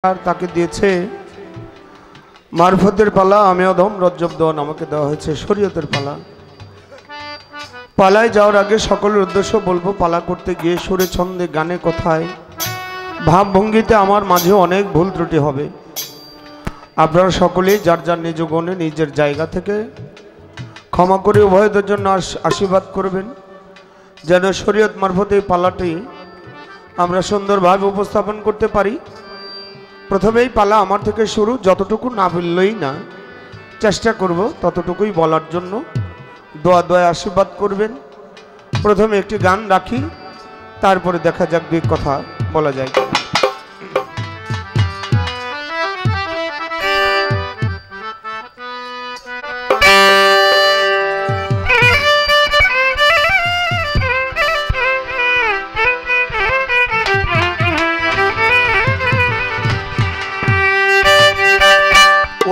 আর তাকে দিয়েছে মারফতের পালা। আমি অধম রজ্জব দন, আমাকে দেওয়া হয়েছে শরীয়তের পালা। পালায় যাওয়ার আগে সকলের উদ্দেশ্য বলবো, পালা করতে গিয়ে সুরে ছন্দে গানে কথায় ভাবভঙ্গিতে আমার মাঝে অনেক ভুল ত্রুটি হবে। আপনারা সকলেই যার যার নিজ গুণে নিজের জায়গা থেকে ক্ষমা করে উভয়দের জন্য আশীর্বাদ করবেন, যেন শরীয়ত মারফতে এই পালাটি আমরা সুন্দরভাবে উপস্থাপন করতে পারি। প্রথমেই পালা আমার থেকে শুরু, যতটুকু না বললেই না, চেষ্টা করব ততটুকুই বলার জন্য। দোয়া দোয়া আশীর্বাদ করবেন। প্রথমে একটি গান রাখি, তারপরে দেখা যাক দুই কথা বলা যায়।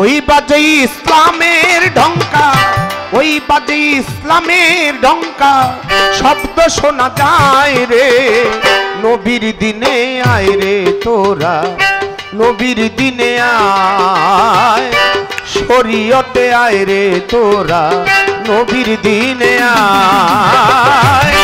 ওই বাজে ইসলামের ঢঙ্কা, ওই বাজে ইসলামের ঢঙ্কা, শব্দ শোনা যায় রে। নবীর দিনে আয় রে তোরা, নবীর দিনে আয়, শরীয়তে আয় রে তোরা, নবীর দিনে আয়।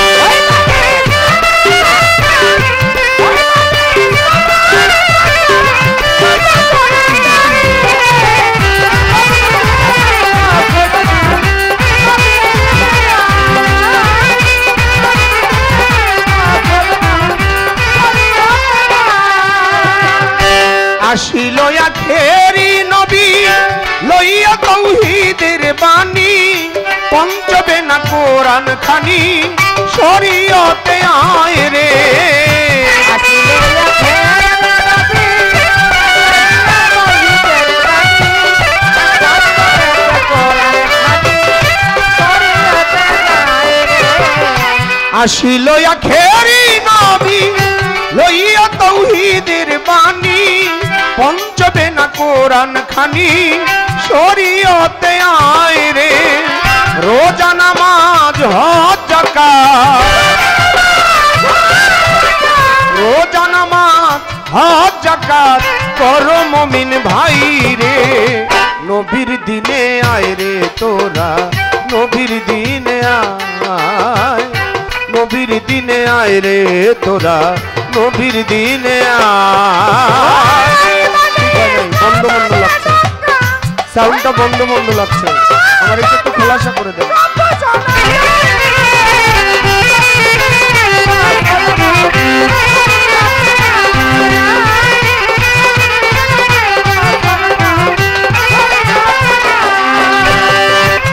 আসিল আখেরি নবী লইয়া তাওহীদের বাণী, পঞ্চবে না কোরআন খানি, শরীয়তে আয় রে। আসিল আখেরি নবী লইয়া তাওহীদের বাণী, পঞ্চবে না কোরআন খানি, শরীয়তে আয় রে। রোজা নামাজ হজ যাকাত, রোজা নামাজ হজ যাকাত করো মুমিন ভাই রে। নবীর দিনে আয় রে তোরা, নবীর দিনে আয়, নবীর দিনে আয় রে তোরা, নবীর দিনে আয়। বন্ধ বন্ধ লাগছে, সাউন্ডটা বন্ধ বন্ধ লাগছে, আমার একটু খোলাসা করে দেন।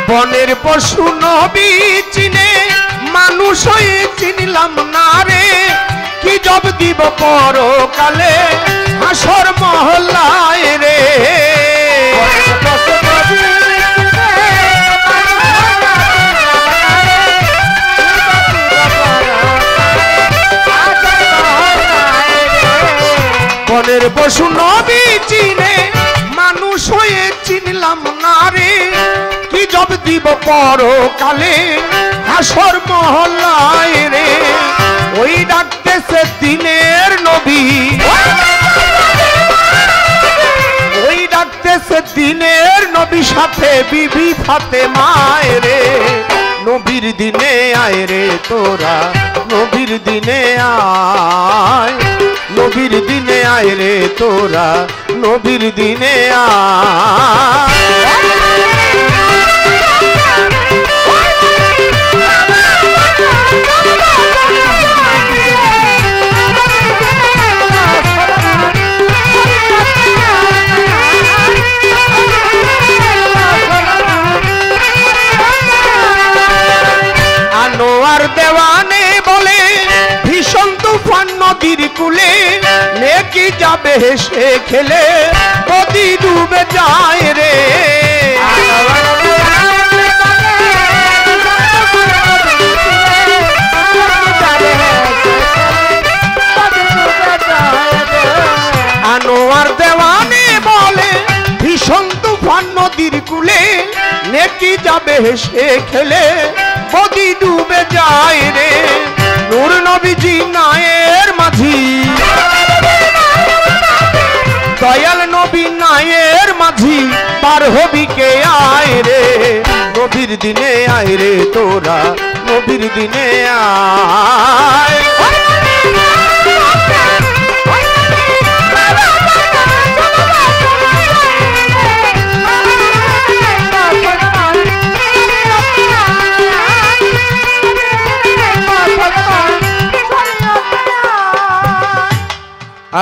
বনের পশু নবী চিনে, মানুষ হয়ে চিনলাম না রে। কি জব দিব পরকালে হাসর মহল্লায় রে। বনের পশু নবী চিনে, মানুষ হয়ে চিনলাম না রে। কি জব দিব পরকালে হাসর মহল্লায় রে। ওই ডাকতেছে দিনের নবী, ওই ডাকতেছে দিনের নবী, সাথে বিবি ফাতেমায় রে। নবীর দিনে আয় রে তোরা, নবীর দিনে আয়, নবীর দিনে আয় রে তোরা, নবীর দিনে আয়। আনোয়ার দেওয়ানে বলে ভীষণ তুফান নদীর কূলে, নেকি যাবে হেসে খেলে, নদী ডুবে যায় রে। আনোয়ার দেওয়ানে বলে ভীষণ তুফান নদীর কূলে, নেকি যাবে হেসে খেলে, নদী ডুবে যায় রে। নূর নবীজি নায়ের মাঝি, দয়াল নবী নায়ের মাঝি পার হবি কে আয় রে, নবীর দিনে আয় রে তোরা, নবীর দিনে আয়।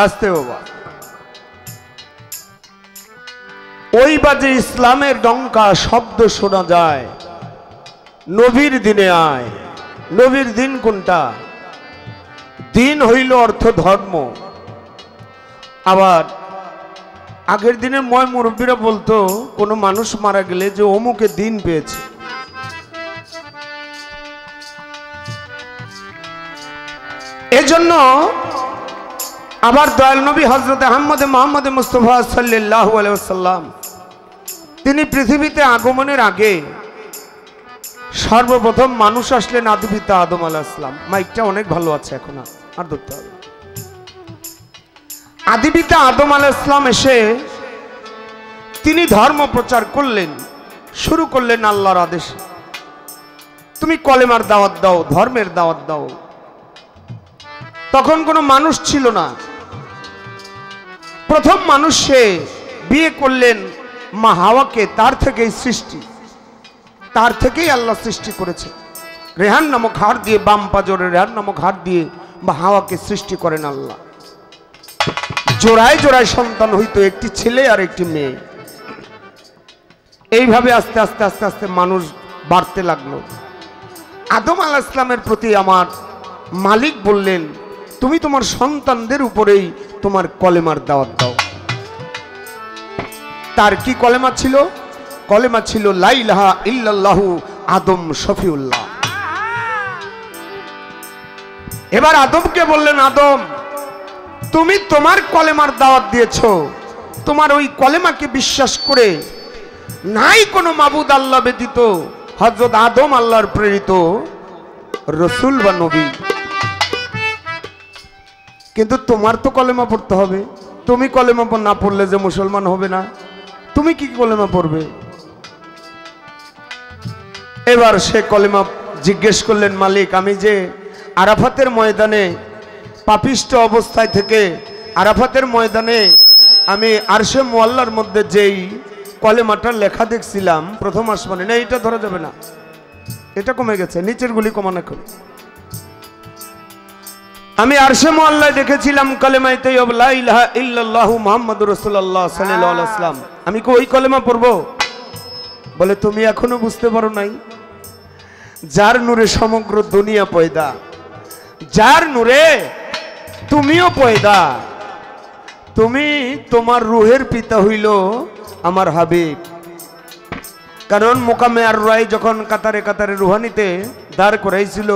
আসতে বাবা, ওই বাজে ইসলামের ডঙ্কা শব্দ শোনা যায়, নবীর দিনে আয়। নবীর দিন কোনটা? দিন হইল অর্থ ধর্ম। আবার আগের দিনের ময় মুরব্বীরা বলতো কোনো মানুষ মারা গেলে যে অমুকে দিন পেয়েছে। এজন্য আবার দয়াল নবী হযরত মুহাম্মদ মুস্তাফা সাল্লাল্লাহু আলাইহি ওয়াসাল্লাম তিনি পৃথিবীতে আগমনের আগে সর্বপ্রথম মানুষ আসলেন আদিপিতা আদম আলাইহিস সালাম। মাইকটা অনেক ভালো আছে, এখন আর ধরতে হবে। আদিপিতা আদম আলাইহিস সালাম এসে তিনি ধর্ম প্রচার করলেন, শুরু করলেন আল্লাহর আদেশে। তুমি কলেমার দাওয়াত দাও, ধর্মের দাওয়াত দাও। তখন কোনো মানুষ ছিল না। প্রথম মানুষ সে বিয়ে করলেন মা হাওয়াকে, তার থেকেই সৃষ্টি, তার থেকেই আল্লাহ সৃষ্টি করেছে। রেহান নামক হাড় দিয়ে, বাম পাজরে রেহান নামক হাড় দিয়ে মা হাওয়াকে সৃষ্টি করেন আল্লাহ। জোড়ায় জোড়ায় সন্তান হইতো, একটি ছেলে আর একটি মেয়ে। এইভাবে আস্তে আস্তে আস্তে আস্তে মানুষ বাড়তে লাগলো। আদম আলাইহিস সালামের প্রতি আমার মালিক বললেন, তুমি তোমার সন্তানদের উপরেই তোমার কলেমার দাওয়াত দাও। তার কি কলেমা ছিল? কলেমা ছিল লা ইলাহা ইল্লাল্লাহু আদম শফিউল্লাহ। এবার আদমকে বললেন, আদম তুমি তোমার কলেমার দাওয়াত দিয়েছো, তোমার ওই কলেমাকে বিশ্বাস করে নাই কোনো মাবুদ আল্লাহ ব্যতীত, হযরত আদম আল্লাহর প্রেরিত রসুল বা নবী। কিন্তু তোমার তো কলেমা পড়তে হবে, তুমি কলেমা না পড়লে যে মুসলমান হবে না, তুমি কি কলেমা পড়বে? এবার সে কলেমা জিজ্ঞেস করলেন, মালিক আমি যে আরাফাতের ময়দানে পাপিষ্ঠ অবস্থায় থেকে আরাফাতের ময়দানে আমি আরশে মুআল্লার মধ্যে যেই কলেমাটার লেখা দেখছিলাম প্রথম আসমানে, না এটা ধরা যাবে না, এটা কমে গেছে, নিচের গুলি কমানো এখন। আমি আরশে মুআল্লায় দেখেছিলাম কলেমায়ে তাইয়্যিবা লা ইলাহা ইল্লাল্লাহু মুহাম্মাদুর রাসূলুল্লাহ সাল্লাল্লাহু আলাইহি ওয়াসাল্লাম। আমি কি ওই কলেমা পড়বো? বলে তুমি এখনো বুঝতে পারো নাই, যার নূরে সমগ্র দুনিয়া পয়দা, যার নূরে তুমিও পয়দা, তুমি তোমার রূহের পিতা হইল আমার হাবিব। কারণ মোকামে আর রায় যখন কাতারে কাতারে রুহানিতে দাঁড় করাইছিল,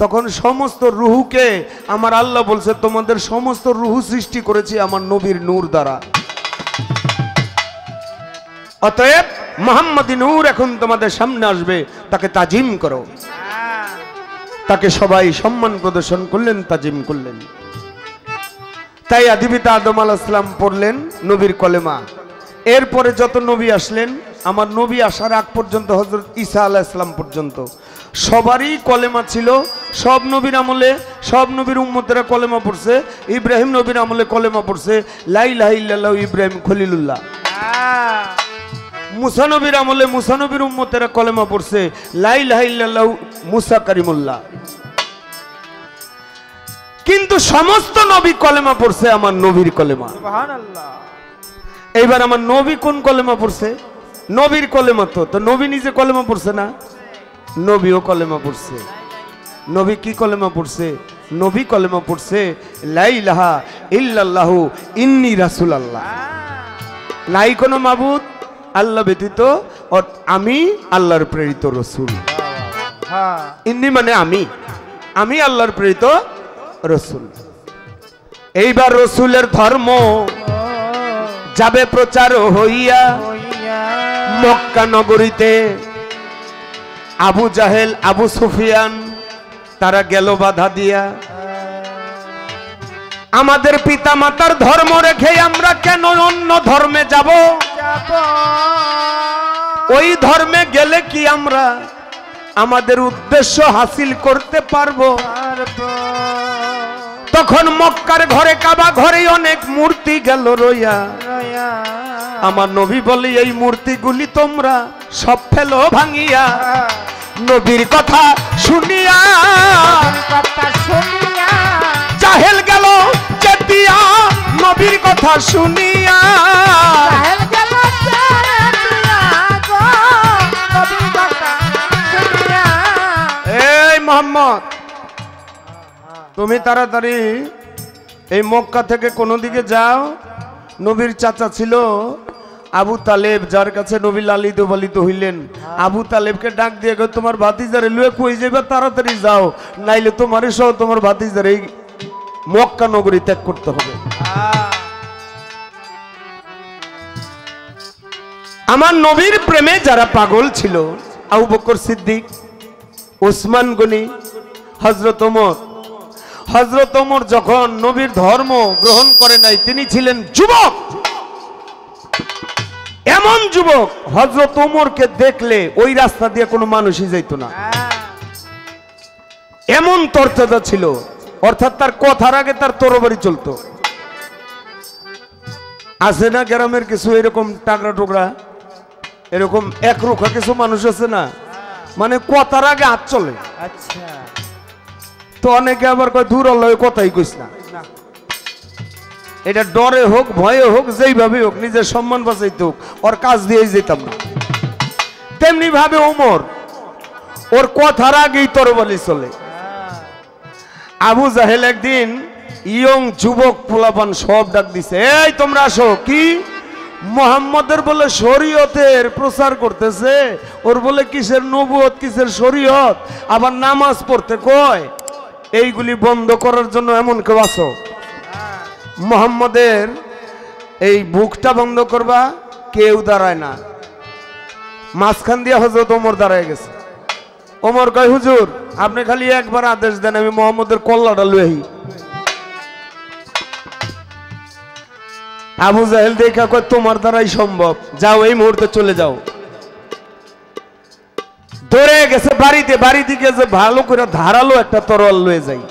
তখন সমস্ত রুহুকে আমার আল্লাহ বলছে, তোমাদের সমস্ত রুহু সৃষ্টি করেছি আমার নবীর নূর দ্বারা। অতএব মুহাম্মাদি নূর এখন তোমাদের সামনে আসবে, তাকে তাজিম করো। তাকে সবাই সম্মান প্রদর্শন করলেন, তাজিম করলেন। তাই আদিপিতা আদম আলাইহিস সালাম পড়লেন নবীর কলেমা। এরপরে যত নবী আসলেন, আমার নবী আসার আগ পর্যন্ত হযরত ঈসা আলাইহিস সালাম পর্যন্ত সবারই কলেমা ছিল। সব নবীর আমলে সব নবীর উম্মতেরা কলেমা পড়ছে। ইব্রাহিম নবীর আমলে কলেমা পড়ছে লা ইলাহা ইল্লাল্লাহু ইব্রাহিম খলিলুল্লাহ। মুসা নবীর আমলে মুসা নবীর উম্মতেরা কলেমা পড়ছে লা ইলাহা ইল্লাল্লাহু মুসা কারিমুল্লাহ। কিন্তু সমস্ত নবী কলেমা পড়ছে আমার নবীর কলেমা। সুবহানাল্লাহ। এইবার আমার নবী কোন কলেমা পড়ছে? নবীর কলেমা। তো নবী নিজে কলেমা পড়ছে না, নবীও কলেমা পড়ছে। নবী কি কলেমা পড়ছে? নবী কলেমা পড়ছে লা ইলাহা ইল্লাল্লাহু ইন্নী রাসূলুল্লাহ। নাই কোনো মাবুদ আল্লাহ ব্যতীত, আমি আল্লাহর প্রেরিত রসুল। ইন্নী মানে আমি, আমি আল্লাহর প্রেরিত রসুল। এইবার রসুলের ধর্ম যাবে প্রচার হইয়া মক্কা নগরীতে। আবু জাহেল আবু সুফিয়ান তারা গেল বাধা দিয়া। আমাদের পিতা মাতার ধর্ম রেখে আমরা কেন অন্য ধর্মে যাব? ওই ধর্মে গেলে কি আমরা আমাদের উদ্দেশ্য হাসিল করতে পারবো? তখন মক্কার ঘরে কাবা ঘরে অনেক মূর্তি গেল রইয়া। আমার নবী বলে এই মূর্তিগুলি তোমরা সব ফেলো ভাঙিয়া। নবীর কথা শুনিয়া জাহেল গেল চেতিয়া, নবীর কথা শুনিয়া এই মোহাম্মদ তুমি তাড়াতাড়ি এই মক্কা থেকে কোনো দিকে যাও। নবীর চাচা ছিল আবু তালেব, যার কাছে নবী লালিত পালিত হইলেন। আবু তালেবকে ডাক দিয়ে তোমার ভাতিজারে লুয়ে কই যাবে, তাড়াতাড়ি যাও, নাইলে তোমার সহ তোমার ভাতিজার এই মক্কা নগরী ত্যাগ করতে হবে। আমার নবীর প্রেমে যারা পাগল ছিল, আবু বকর সিদ্দিক, উসমান গনি, হযরত ওমর। হযরত ওমর যখন নবীর ধর্ম গ্রহণ করে নাই, তিনি ছিলেন যুবক, এমন যুবক হযরত ওমরকে দেখলে ওই রাস্তা দিয়ে কোনো মানুষই যাইত না, এমন তরতাজা ছিল। অর্থাৎ তার কথার আগে তার তরবারি চলতো। আছে না গ্রামের কিছু এরকম টাকরা টুকরা, এরকম একরোখা কিছু মানুষ আছে না, মানে কথার আগে হাত চলে। আচ্ছা, তো অনেকে আবার কয় দূর আল্লাহ কথাই কইস না। এটা ডরে হোক ভয়ে হোক যেইভাবে হোক নিজের সম্মান বাঁচাইতে হোক ওর কাজ দিয়েই যেতাম না। তেমনি ভাবে ওমর, ওর কথার আগেই তরবারি চলে। আবু জাহেল একদিন ইয়ং যুবক পোলাপান সব ডাক দিছে, এই তোমরা আসো। কি মুহাম্মদের বলে শরীয়তের প্রচার করতেছে, ওর বলে কিসের নবুয়ত কিসের শরীয়ত, আবার নামাজ পড়তে কয়। এইগুলি বন্ধ করার জন্য এমন কেউ আসো? মুহাম্মদের এই বুকটা বন্ধ করবা, কেউ দাঁড়ায় না। মাঝখান দিয়ে হযরত ওমর দাঁড়ায় গেছে। ওমর কয় হুজুর আপনি খালি একবার আদেশ দেন, আমি মুহাম্মদের কল্লাটা লই আহি। আবু জাহেল দেখা কয় তোমার দ্বারাই সম্ভব, যাও এই মুহূর্তে চলে যাও। ধরে গেছে বাড়িতে, বাড়িতে গিয়ে যে ভালো করে ধারালো একটা তরোয়াল লয়ে যাই।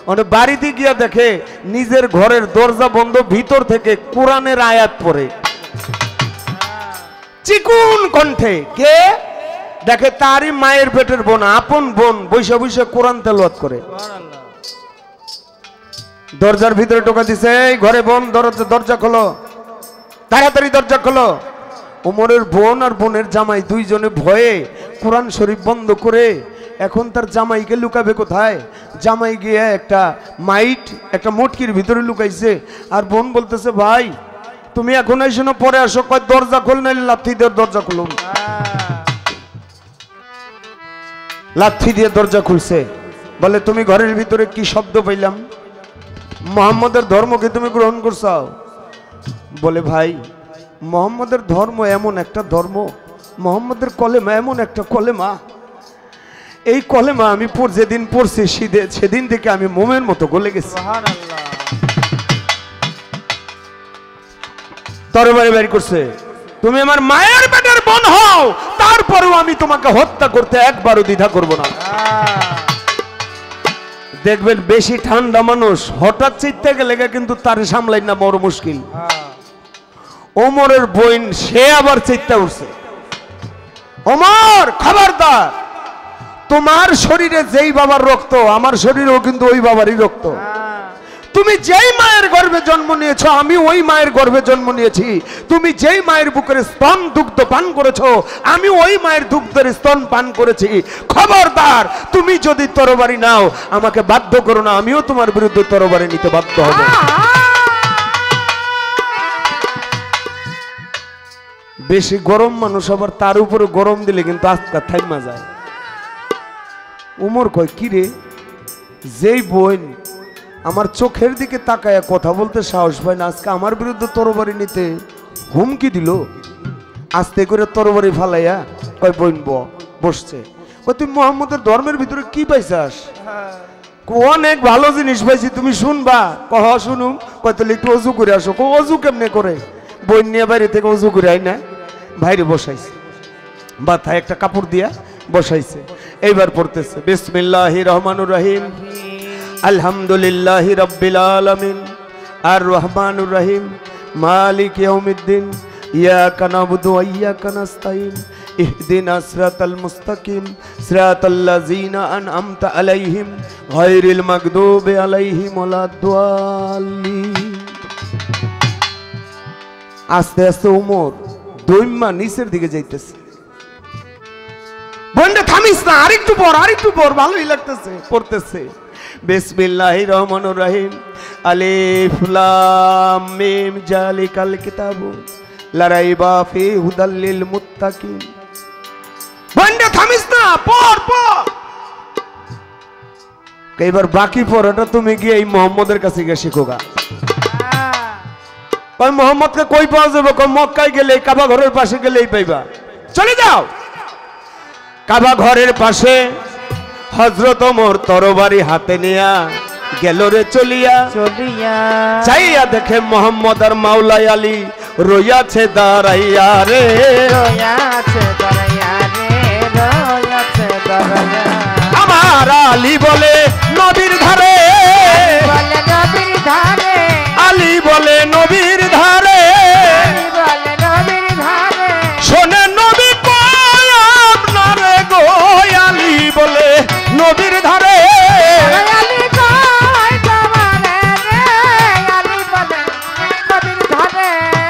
মানে বাড়িতে গিয়া দেখে নিজের ঘরের দরজা বন্ধ, ভিতর থেকে কোরআনের আয়াত পড়ে চিকুন কণ্ঠে। কে দেখে? তারই মায়ের পেটের বোন, আপন বোন, বৈশা বৈশা কোরআন তেলাওয়াত করে। দরজার ভিতরে টোকা দিছে, এই ঘরে বোন, দরজা খোলো, তাড়াতাড়ি দরজা খোলো। ওমরের বোন আর বোনের জামাই দুইজনে ভয়ে কোরআন শরীফ বন্ধ করে এখন তার জামাইকে লুকাবে কোথায়? জামাই গিয়ে একটা মাইট একটা মটকির ভিতরে লুকাইছে। আর বোন বলতেছে ভাই তুমি এখন এসো না, পরে আসো। কয় দরজা খোল, নাইলে লাথি দিয়ে দরজা খুলুন। লাথি দিয়ে দরজা খুলছে। বলে তুমি ঘরের ভিতরে কি শব্দ পাইলাম? মুহাম্মদের ধর্মকে তুমি গ্রহণ করছো? বলে ভাই মুহাম্মদের ধর্ম এমন একটা ধর্ম, মুহাম্মদের কলেমা এমন একটা কলেমা, এই কলেমা আমি যেদিন পড়ছি সেদিন থেকে আমি মোমের মতো গলে গেছি। তরবারি বের করছে, তুমি আমার মায়ের পেটের বোন হও, তারপরেও আমি তোমাকে হত্যা করতে একবারও দ্বিধা করব না। দেখবেন বেশি ঠান্ডা মানুষ হঠাৎ চিত্তে গেলে কিন্তু তার সামলাই না বড় মুশকিল। ওমরের বোন সে আবার চিত্তে উঠছে, ওমর খবরদার, তোমার শরীরে যেই বাবার রক্ত আমার শরীরেও কিন্তু ওই বাবারই রক্ত। তুমি যেই মায়ের গর্ভে জন্ম নিয়েছো আমি ওই মায়ের গর্ভে জন্ম নিয়েছি। তুমি যেই মায়ের বুকের স্তন দুগ্ধ পান করেছো আমি ওই মায়ের দুগ্ধের স্তন পান করেছি। খবরদার, তুমি যদি তরবারি নাও আমাকে বাধ্য করো না, আমিও তোমার বিরুদ্ধে তরবারি নিতে বাধ্য হব। বেশি গরম মানুষ আবার তার উপরে গরম দিলে কিন্তু আজকা থাইমা যায়। উমর কয় কি রে, যেই বোন আমার চোখের দিকে তাকায়া কথা বলতে সাহস পায় না, আজকে আমার বিরুদ্ধে তরবারি নিতে হুমকি দিল। আস্তে করে তরবারি ফালাইয়া কয় বোন বসছে। কয় তুই মুহাম্মদের ধর্মের ভিতরে কি পাইছাস? অনেক ভালো জিনিস পাইছি, তুমি শুনবা? কহ শুনুম। কয় তাহলে একটু অজু করে আসো। অজু কেমনে করে? বই নিয়ে বাইরে থেকে অজু করে আই না, বাইরে বসাইছে, মাথায় একটা কাপড় দিয়া বসাইছে। এইবার পড়তেছে বিসমিল্লাহির রহমানুর রহিম, আলহামদুলিল্লাহি রাব্বিল আলামিন, আর রহমানুর রহিম, মালিক ইয়াউমিদ্দিন, ইয়াকা নাবুদু ওয়া ইয়াকা নাস্তাইন, ইহদিনাস সিরাতাল মুস্তাকিম, সিরাতাল্লাযীনা আন'আমতা আলাইহিম, গায়রিল মাগদুবি আলাইহিম ওয়ালাদ-দাল্লিন। আস্তে আস্তে ওমর দৈম্যা নিচের দিকে যাইতেছে। বন্ধে থামিস না, আরেকটু পড়, আরেকটু পড়, ভালোই লাগতেছে। পড়তেছে বিসমিল্লাহির রহমানির রহিম, আলিফ লাম মিম, জালিকাল কিতাবু লা রাইবা ফিহি হুদাল লিল মুত্তাকিন। বন্ধে থামিস না, পড় পড়। এবার বাকি পড়াটা তুমি গিয়ে এই মুহাম্মদের কাছে গিয়ে শিখোগা। কই মুহাম্মদকে কই পাওয়া যাবে? কই মক্কায় গেলে, কাবা ঘরের পাশে গেলেই পাইবা। চলে যাও। কাবা ঘরের পাশে হযরত ওমর তরবারি হাতে নিয়া গেল রে চলিয়া। চাইয়া দেখে মুহাম্মদ আর মাওলাই আলী রইয়াছে দাঁড়াইয়া রে, রইয়াছে দাঁড়াইয়া রে, রইয়াছে দাঁড়াইয়া। আমার আলী বলে নবীর ধারে, বলে নবীর ধারে, আলী বলে নবীর ধারে, বলে নবীর ধারে। শোনে নবী কয় আপনারে গো, আলী বলে নবীর ধারে, আলী কয় তোমারে রে, আলী বলে নবীর ধারে।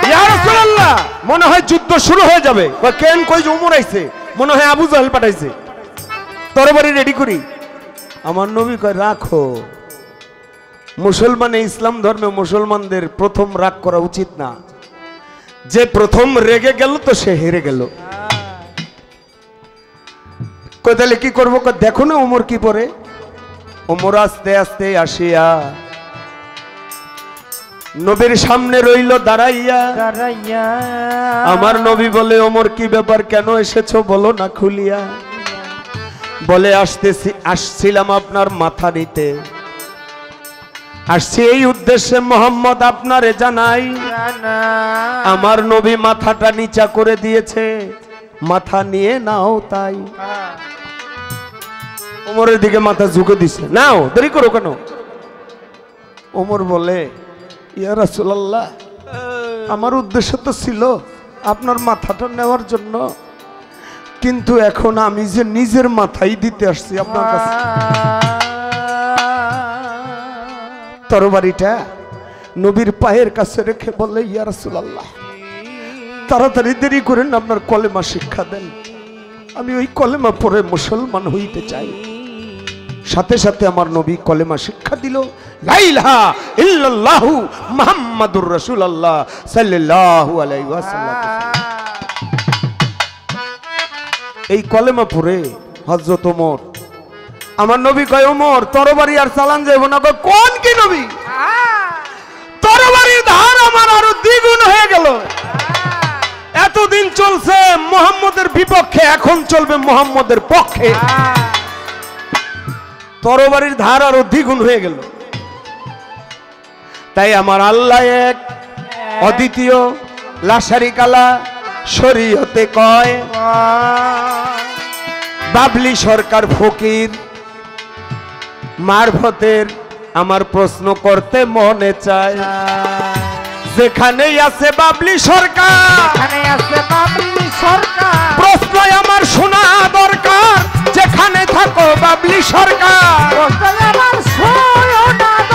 ইয়া রাসূলুল্লাহ, মনে হয় যুদ্ধ শুরু হয়ে যাবে। কেন কই যে ওমর আইছে, মনে হয় আবু জাহেল পাঠাইছে, তরবারি রেডি করি। আমার নবী কয় রাখো। মুসলমানে, ইসলাম ধর্মে মুসলমানদের প্রথম রাগ করা উচিত না। যে প্রথম রেগে গেল তো সে হেরে গেল। কই তাহলে কি করবো? দেখো না ওমর কি পরে। ওমর আস্তে আস্তে আসিয়া নবীর সামনে রইল দাঁড়াইয়া। আমার নবী বলে ওমর কি ব্যাপার, কেন এসেছো বলো না খুলিয়া। বলে আসছিলাম আপনার মাথা নিতে, আসছি এই উদ্দেশ্যে মুহাম্মদ আপনারে জানাই। আমার নবী মাথাটা নিচা করে দিয়েছে, মাথা নিয়ে নাও তাই। ওমরের দিকে মাথা ঝুঁকে দিছে, নাও, দেরি করো কেন? ওমর বলে ইয়া রাসূলুল্লাহ, আমার উদ্দেশ্য তো ছিল আপনার মাথাটা নেওয়ার জন্য, কিন্তু এখন আমি যে নিজের মাথাই দিতে আসছি আপনার কাছে। তরবারিটা নবীর পায়ের কাছে রেখে বলে ইয়া রাসূলুল্লাহ, তাড়াতাড়ি দেরি করেন, আপনার কলেমা শিক্ষা দেন, আমি ওই কলেমা পড়ে মুসলমান হইতে চাই। সাথে সাথে আমার নবী কলেমা শিক্ষা দিল, লা ইলাহা ইল্লাল্লাহু মুহাম্মাদুর রাসূলুল্লাহ সাল্লাল্লাহু আলাইহি ওয়াসাল্লাম। এই কলেমা পড়ে হযরত ওমর, আমার নবী কয় ওমর তরবারি আর চালান যাইব না। কয় কোন কি নবী, তরবারির ধার আমার আরো দ্বিগুণ হয়ে গেল। এতদিন চলছে মুহাম্মদের বিপক্ষে, এখন চলবে মুহাম্মদের পক্ষে। তরবারির ধার আরো দ্বিগুণ হয়ে গেল। তাই আমার আল্লাহ এক, অদ্বিতীয়, লাশারিকালা, শরীয়তে কয় বাবলি সরকার ফকির মারফতের আমার প্রশ্ন করতে মনে চায়। যেখানেই আছে বাবলি সরকার, প্রশ্ন আমার শোনা দরকার। যেখানে থাকো বাবলি সরকার, আমার শোনা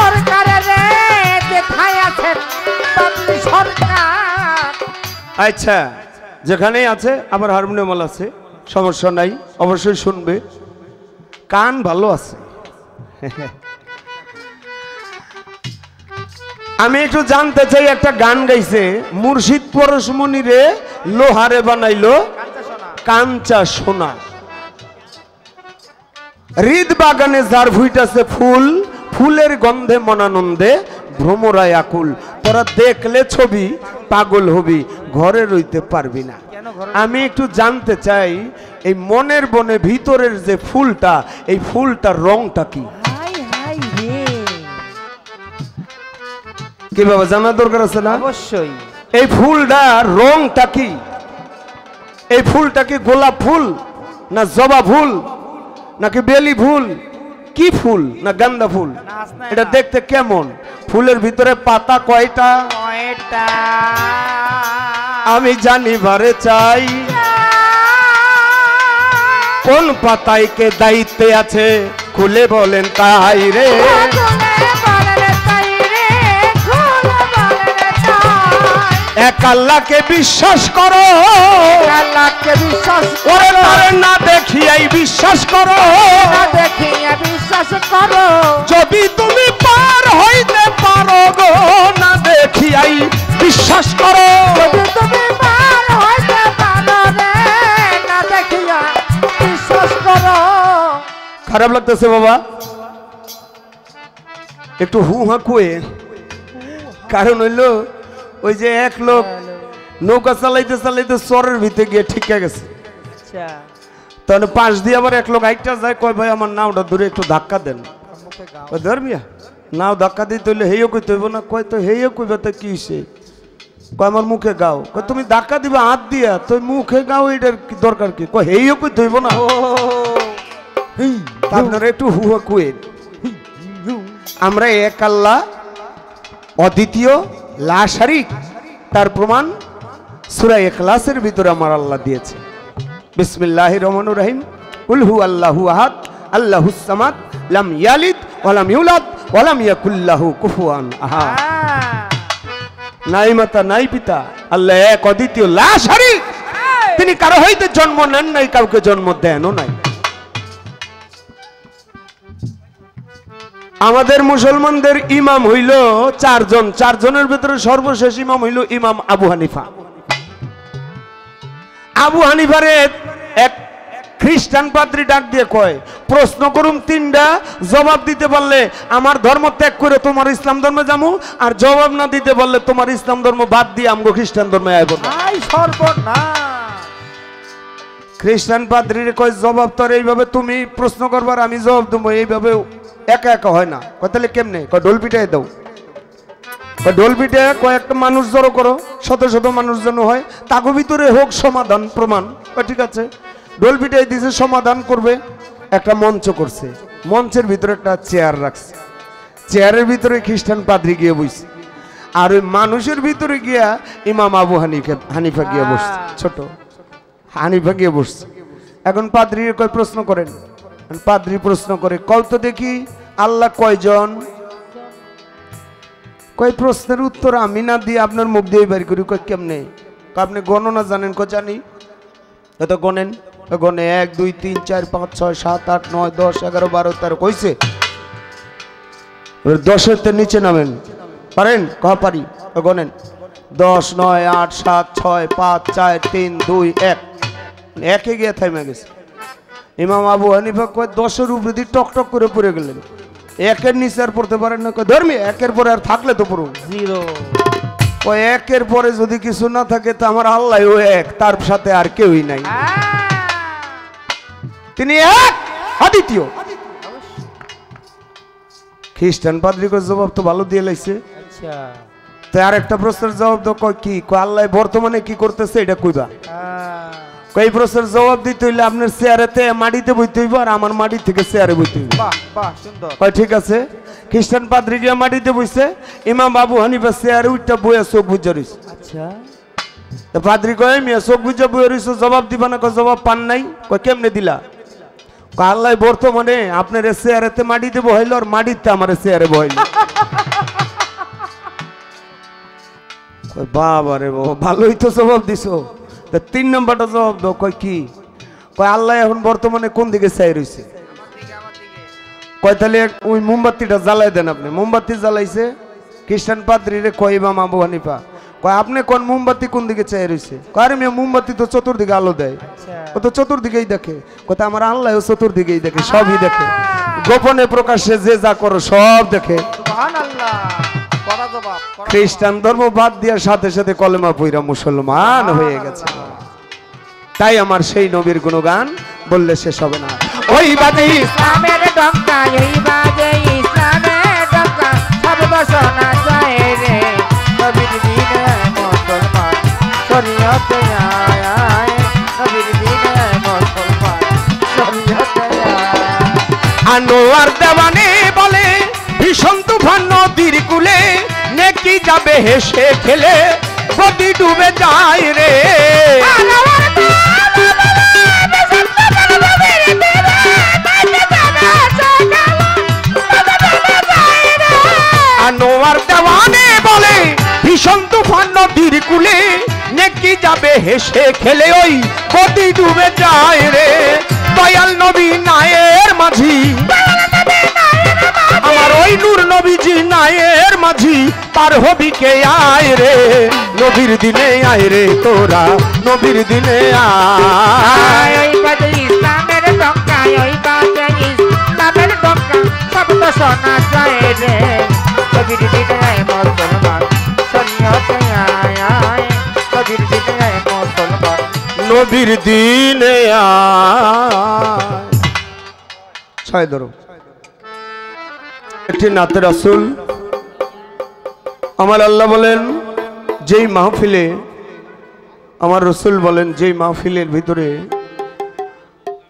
দরকার রে, যেখানে আছে বাবলি সরকার। আচ্ছা, যেখানেই আছে, আবার হারমোনিয়াম আছে, সমস্যা নাই, অবশ্যই শুনবে, কান ভালো আছে। আমি একটু জানতে চাই, একটা গান গাইছে, মুর্শিদ পরশমণি রে লোহারে বানাইলো কাঞ্চা সোনা। হৃদ বাগানে যার ফুইটাছে ফুল, ফুলের গন্ধে মনানন্দে ভ্রমরায় আকুল। তোরা দেখলে ছবি পাগল হবি, ঘরে রইতে পারবি না। আমি একটু জানতে চাই, এই মনের বনে ভিতরের যে ফুলটা, এই ফুলটার রংটা কি? কি বাবা জানা দরকার আছে না? অবশ্যই। এই ফুলটা রংটা কি? এই ফুলটা কি গোলাপ ফুল না জবা ফুল নাকি বেলি ফুল? কি ফুল না গান্দা ফুল? এটা দেখতে কেমন? ফুলের ভিতরে পাতা কয়টা? আমি জানিবারে চাই কোন পাতায় কে দায়িত্বে আছে, খুলে বলেন তাই রে। এক আল্লাহকে বিশ্বাস করো, আল্লাহকে বিশ্বাস ওরে তারে না দেখিয়াই বিশ্বাস করো, না দেখিয়া বিশ্বাস করো। যদি তুমি পার হইতে পারো গো না দেখিয়াই বিশ্বাস করো, যদি তুমি পার হইতে পারো রে না দেখিয়া বিশ্বাস করো। খারাপ লাগতেছে বাবা? একটু হু হা কুয়ে, কারণ হইলো ওই যে এক লোক নৌকা চালাইতে চালাইতে চরের ভিতরে গিয়ে ঠিকা গেছে। তাহলে পাশ দিয়ে আবার এক লোক আইটা যায়, কয় ভাই আমার নাওটা দূরে একটু ধাক্কা দেন। ধর্মিয়া নাও ধাক্কা দিতে হইলে হেইও কইতে হইব না? কয় তো হেইও কইবা তো কি হইছে? কয় আমার মুখে গাও। কয় তুমি ধাক্কা দিবা হাত দিয়া, তো মুখে গাও, এটার কি দরকার কি? কয় হেইও কইতে হইব না? আপনারা একটু হুয়া কুয়ে। আমরা এক আল্লাহ অদ্বিতীয় লা শারিক, তার প্রমাণ সূরা ইখলাসের ভিতরে আমার আল্লাহ দিয়েছে। বিসমিল্লাহির রহমানির রহিম। কুল হু আল্লাহু আহাদ আল্লাহুস সামাদ লাম ইয়ালিদ ওয়া লাম ইউলাদ ওয়া লাম ইয়াকুল লাহু কুফুয়ান আহাদ। নাই মাতা নাই পিতা, আল্লাহ এক অদ্বিতীয় লা শারিক। তিনি কারো হইতে জন্ম নেন নাই, কাউকে জন্ম দেনও নাই। আমাদের মুসলমানদের ইমাম হইল চারজন, চারজনের ভিতরে সর্বশেষ ইমাম হইল ইমাম আবু হানিফা। আবু হানিফারে এক খ্রিস্টান পাদ্রী ডাক দিয়ে কয়, প্রশ্ন করুম তিনটা, জবাব দিতে পারলে আমার ধর্ম ত্যাগ করে তোমার ইসলাম ধর্মে যাবো, আর জবাব না দিতে পারলে তোমার ইসলাম ধর্ম বাদ দিয়ে আমগো খ্রিস্টান ধর্মে আইব। খ্রিস্টান পাদ্রীরে কয়, জবাব তোর এইভাবে তুমি প্রশ্ন করবার আমি জবাব দেবো, এইভাবে একা একা হয় না। কয় তাহলে কেমনে? কয় ঢোল পিটাই দাও। কয় ঢোল পিটায় কয়েকটা মানুষ জড়ো করো, শত শত মানুষ যেন হয়, তাগো ভিতরে হোক সমাধান প্রমাণ। কয় ঠিক আছে। ঢোল পিটাই দিছে, সমাধান করবে। একটা মঞ্চ করছে, মঞ্চের ভিতরে একটা চেয়ার রাখছে, চেয়ারের ভিতরে খ্রিস্টান পাদ্রী গিয়ে বসছে, আর ওই মানুষের ভিতরে গিয়া ইমাম আবু হানিফা গিয়ে বসছে, ছোট হানিফা গিয়ে বসছে। এখন পাদ্রীর কয় প্রশ্ন করেন। পাদ্রী প্রশ্ন করে, কল তো দেখি আল্লাহ কয়জন? কয় প্রশ্নের উত্তর আমি না দিয়ে আপনার মুখ দিয়ে বের করি। কয় কেমনে? আপনি গণনা জানেন? কয় জানি। এত গণেন। গণে 1 2 3 4 5 6 7 8 9 10 11 12 13 কইছে। 10-এর তে নিচে নামেন, পারেন? কয় পারি। গণেন 10 9 8 7 6 5 4 3 2 1, একে গিয়ে থামে গেছে। ইমাম আবু হানিফা কয় 10-এর উপরে দিয়ে টক টক করে পড়ে গেলেন। একের নিচে আর পড়তে পারেন না? কয় ধর্মী একের পরে আর থাকলে তো পড়ুন জিরো। কয় একের পরে যদি কিছু না থাকে তো আমার আল্লাহ ও এক, তার সাথে আর কেউই নাই, তিনি এক অদ্বিতীয়। খ্রিস্টান পাদ্রীকে জবাব তো ভালো দিয়ে লাইছে। তো আর একটা প্রশ্নের জবাব দাও। কয় কি? কয় আল্লাহ বর্তমানে কি করতেছে এটা কইবা। এই প্রশ্নের জবাব দিতে হইলে আপনার চেয়ারেতে মাটিতে বইতে হইব, আর আমার মাটি থেকে চেয়ারে বইতে হইব। কয় ঠিক আছে। খ্রিস্টান পাদ্রী গিয়া মাটিতে বইছে, ইমাম আবু হানিফা চেয়ারে উঠটা বইয়া চোখ বুঝা রইছে। আচ্ছা, পাদ্রী কয় মিয়া চোখ বুঝা বইয়া রইছে, জবাব দিবা না? কয় জবাব পান নাই। কয় কেমনে দিলা? কয় আল্লাহ বর্তমানে আপনার চেয়ারেতে মাটিতে বহাইল, আর মাটিতে আমার চেয়ারে বহাইল। বাবা রে বাবা, ভালোই তো জবাব দিছো। 3 নম্বরটা জবাব দাও। কয় কি? কয় আল্লাহ এখন বর্তমানে কোন দিকে চাই রয়েছে। কয় তাহলে ওই মোমবাতিটা জ্বালাই দেন আপনি। মোমবাতি জ্বালাইছে। খ্রিস্টান পাদ্রীরে কয় ইমাম আবু হানিফা, কয় আপনি কোন মোমবাতি কোন দিকে চাই রয়েছে? কয় মেয়ে মোমবাতি তো চতুর্দিকে আলো দেয়, ও তো চতুর্দিকেই দেখে। কথা আমার আল্লাহ চতুর্দিকেই দেখে, সবই দেখে, গোপনে প্রকাশ্যে যে যা করো সব দেখে। খ্রিস্টান ধর্ম বাদ দেওয়ার সাথে সাথে কলেমা পইরা মুসলমান হয়ে গেছে। তাই আমার সেই নবীর গুণগান বললে শেষ হবে না। ওই বাদে ইসলামের ডঙ্কা, ওই বাদে ইসলাম শোনা যায় রে নবীর দিনে মুসলমান শরীয়তে আয় নবীর দিনে মুসলমান শরীয়তে আয় আনোয়ার দেওয়ানে বলে ভীষণ তুফান নদীর কূলে নেকি যাবে হেসে খেলে গতি ডুবে যায় রে আনোয়ার দেওয়ানে বলে ভীষণ তুফান নদীর কূলে নেকি যাবে হেসে খেলে ওই গতি ডুবে যায় রে দয়াল নবী নায়ের মাঝি আমার ওই নূর নবীজি নায়ের মাঝি পার হবি কে আয় রে নবীর দিনে আয় রে তোরা নবীর দিনে আয় ওই কাজে ইসলামের ডঙ্কা ওই কাজে ইসলামের ডঙ্কা শব্দ শোনা যায় রে নবীর দিনে মুসলমান শরীয়তে আয় নবীর দিনে মুসলমান নবীর দিনে আয় ছয় ধরো একটি নাতে রাসূল আমার আল্লাহ বলেন যেই মাহফিলে আমার রসুল বলেন যেই মাহফিলের ভিতরে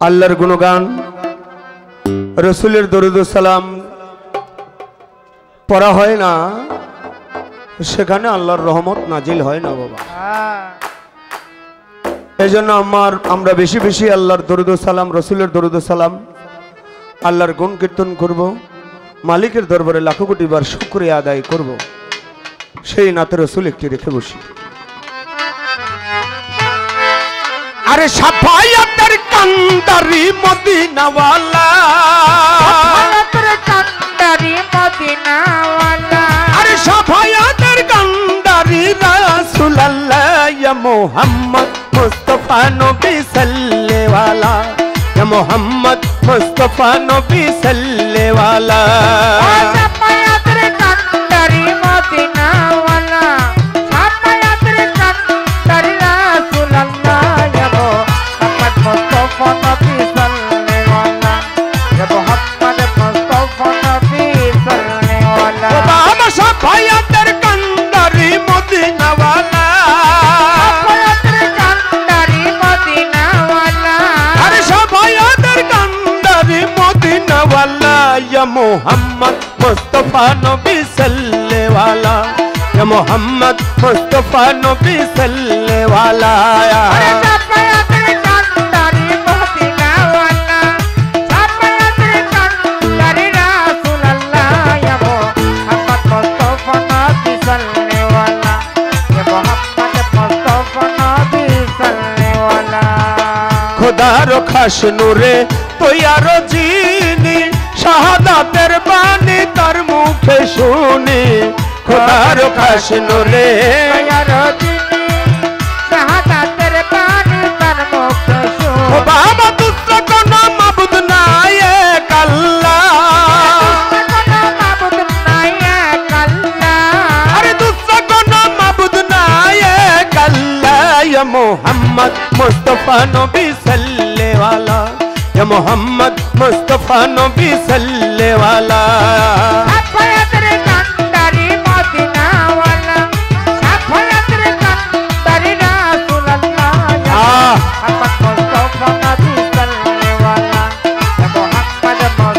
আল্লাহর গুণগান রসুলের দরুদ সালাম পড়া হয় না সেখানে আল্লাহর রহমত নাজিল হয় না বাবা এই জন্য আমরা বেশি বেশি আল্লাহর দরুদ সালাম রসুলের দরুদ সালাম আল্লাহর গুণ কীর্তন করব মালিকের দরবারে লাখো কোটি বার শুকরিয়া আদায় করব সেই নাতে রসুল একটি রেখে বসি আরে সাফায়াতের কান্দারি মদিনাওয়ালা সাফায়াতের কান্দারি মদিনাওয়ালা আরে সাফায়াতের কান্দারি রাসূলুল্লাহ ইয়া মুহাম্মদ মুস্তাফা নবী সাল্লেওয়ালা ইয়া মুহাম্মদ মুস্তাফা নবী সাল্লেওয়ালা সাফায়াতের কান্দারি মদিনাওয়ালা সাফায়াতের কান্দারি রাসূলুল্লাহ ইয়া মুহাম্মদ মুস্তাফা নবী সাল্লেওয়ালা ইয়া মুহাম্মদ মুস্তাফা নবী সাল্লেওয়ালা বাবা সাফায়াতের কান্দারি মদিনাওয়ালা সাফায়াতের কান্দারি মদিনাওয়ালা আরে সাফায়াতের কান্দারি মদিনাওয়ালা ইয়া মুহাম্মদ মুস্তাফা নবী সাল্লেওয়ালা ইয়া মুহাম্মদ মুস্তাফা নবী সাল্লেওয়ালা আরে সাফায়াতের কান্দারি মদিনাওয়ালা সাফায়াতের কান্দারি রাসূলুল্লাহ ইয়া মুহাম্মদ মুস্তাফা নবী সাল্লেওয়ালা ইয়া মুহাম্মদ মুস্তাফা নবী সাল্লেওয়ালা খোদার খাস নূরে তৈয়ার জিনি শাহাদাতের বাণী তার মুখে শুনি খোদার খাস নূরে তৈয়ার জিনি শাহাদাতের বাণী তার মুখে শুনি ও বাবা দুত্র কোন মাবুদ নাই এক আল্লাহ কোনো মাবুদ নাই এক আল্লাহ আরে দুত্র কোন মাবুদ নাই এক আল্লাহ ইয়া মুহাম্মদ মুস্তাফা নবী সাল্লেওয়ালা ইয়া মুহাম্মদ মুস্তাফা নবী সাল্লেওয়ালা সাফায়াতের কান্দারি মদিনাওয়ালা সাফায়াতের কান্দারি রাসূলুল্লাহ মুহাম্মদ মুস্তাফা নবী সাল্লেওয়ালা ইয়া মুহাম্মদ মুস্তাফা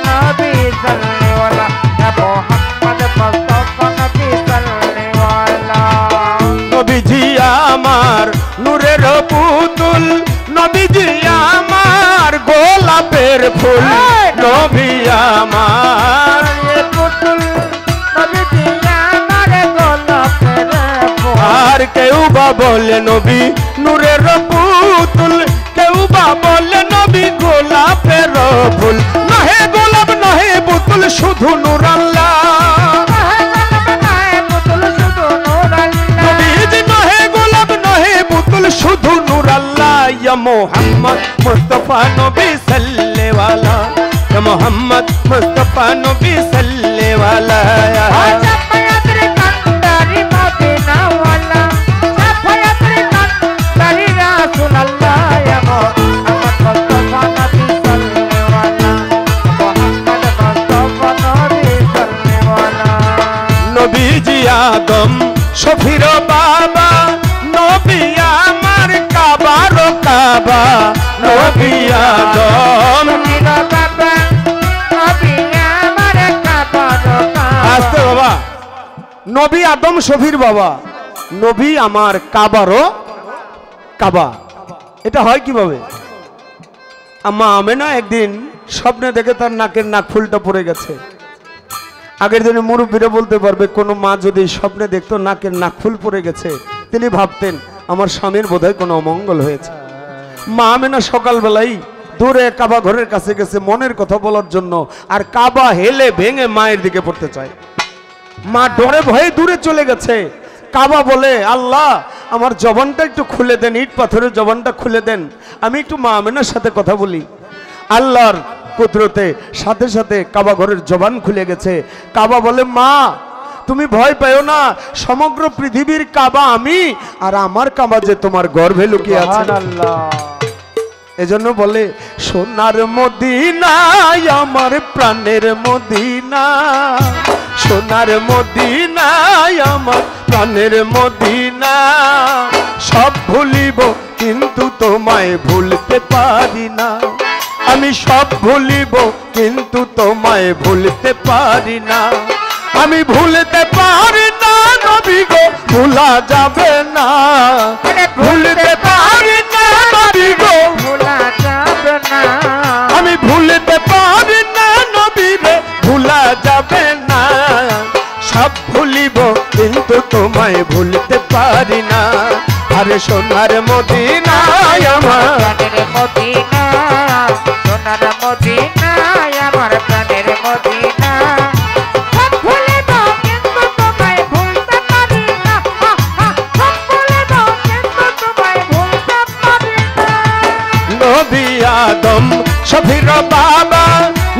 নবী সাল্লেওয়ালা ইয়া মুহাম্মদ মুস্তাফা নবী সাল্লেওয়ালা নবীজি আমার নূরের পুতুল নবীজি আমার গোলাপের ফুল নবী আমার পুতুল নবীজি আমার গোলাপের ফুল আর কেউ বা বলে নবী নূরের পুতুল কেউ বা বলে নবী গোলাপের ফুল নহে গোলাপ নহে পুতুল শুধু নূর আল্লাহ পুতুল শুধু নূর আল্লাহ নবীজি নহে গোলাপ নহে পুতুল শুধু নূর আল্লাহ ইয়া মুহাম্মদ মুস্তাফা নবী সাল্লেওয়ালা ইয়া মুহাম্মদ মুস্তাফা নবী সাল্লেওয়ালা সাফায়াতের কান্দারি মদিনাওয়ালা সাফায়াতের কান্দারি রাসূলুল্লাহ ইয়া মুহাম্মদ মুস্তাফা নবী সাল্লেওয়ালা মুহাম্মদ মুস্তাফা নবী সাল্লেওয়ালা শফির বাবা নবী আমার কাবার কাবা নবী আদম আস্তে বাবা নবী আদম শফির বাবা নবী আমার কাবারও কাবা এটা হয় কিভাবে আম্মা আমেনা একদিন স্বপ্নে দেখে তার নাকের নাক ফুলটা পড়ে গেছে আগের দিনে মুরব্বীরা বলতে পারবে কোনো মা যদি স্বপ্নে দেখতো নাকের নাক ফুল পড়ে গেছে তিনি ভাবতেন আমার স্বামীর বোধহয় কোনো অমঙ্গল হয়েছে মা আমেনা সকালবেলাই দূরে কাবা ঘরের কাছে গেছে মনের কথা বলার জন্য আর কাবা হেলে ভেঙে মায়ের দিকে পড়তে চায় মা ডরে ভয়ে দূরে চলে গেছে কাবা বলে আল্লাহ আমার জবানটা একটু খুলে দেন ইট পাথরের জবানটা খুলে দেন আমি একটু মা আমেনার সাথে কথা বলি আল্লাহর কুদরতে সাথে সাথে কাবা ঘরের জবান খুলে গেছে কাবা বলে মা তুমি ভয় পেও না সমগ্র পৃথিবীর কাবা আমি আর আমার কাবা যে তোমার গর্ভে লুকিয়ে আছে সুবহানাল্লাহ এজন্য বলে সোনার মদিনা আমার প্রাণের মদিনা সোনার মদিনা আমার প্রাণের মদিনা সব ভুলিব কিন্তু তোমায় ভুলতে পারি না আমি সব ভুলিব কিন্তু তোমায় ভুলতে পারি না আমি ভুলতে পারি না নবী গো ভুলা যাবে না ভুলতে পারি না নবী গো ভোলা যাবে না আমি ভুলতে পারি না নবী রে ভুলা যাবে না সব ভুলিব কিন্তু তোমায় ভুলতে পারি না আরে সোনার মদিনা আমার প্রাণের মদিনা সোনার মদিনা আমার প্রাণের মদিনা সব ভুলিব কিন্তু তোমায় ভুলতে পারি না সব ভুলিব কিন্তু তোমায় ভুলতে পারি না নবী আদম শফির বাবা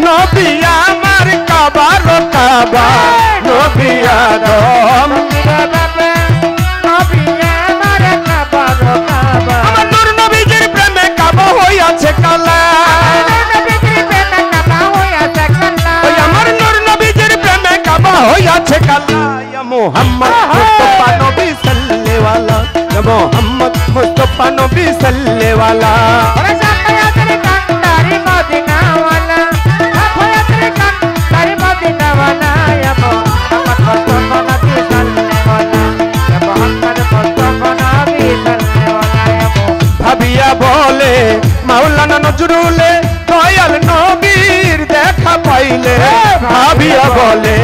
নবী আমার কাবার কাবা নবী আদম আমার নূর নবীজির প্রেমে কাবা হইয়াছে কালা ওই আমার নূর নবীজির প্রেমে কাবা হইয়াছে কালা ইয়া মুহাম্মদ মুস্তাফা নবী সাল্লেওয়ালা ইয়া মুহাম্মদ মুস্তাফা নবী সাল্লেওয়ালা ভাবিয়া বলে মাওলানা নজরুলে দয়াল নবীর দেখা পাইলে ভাবিয়া বলে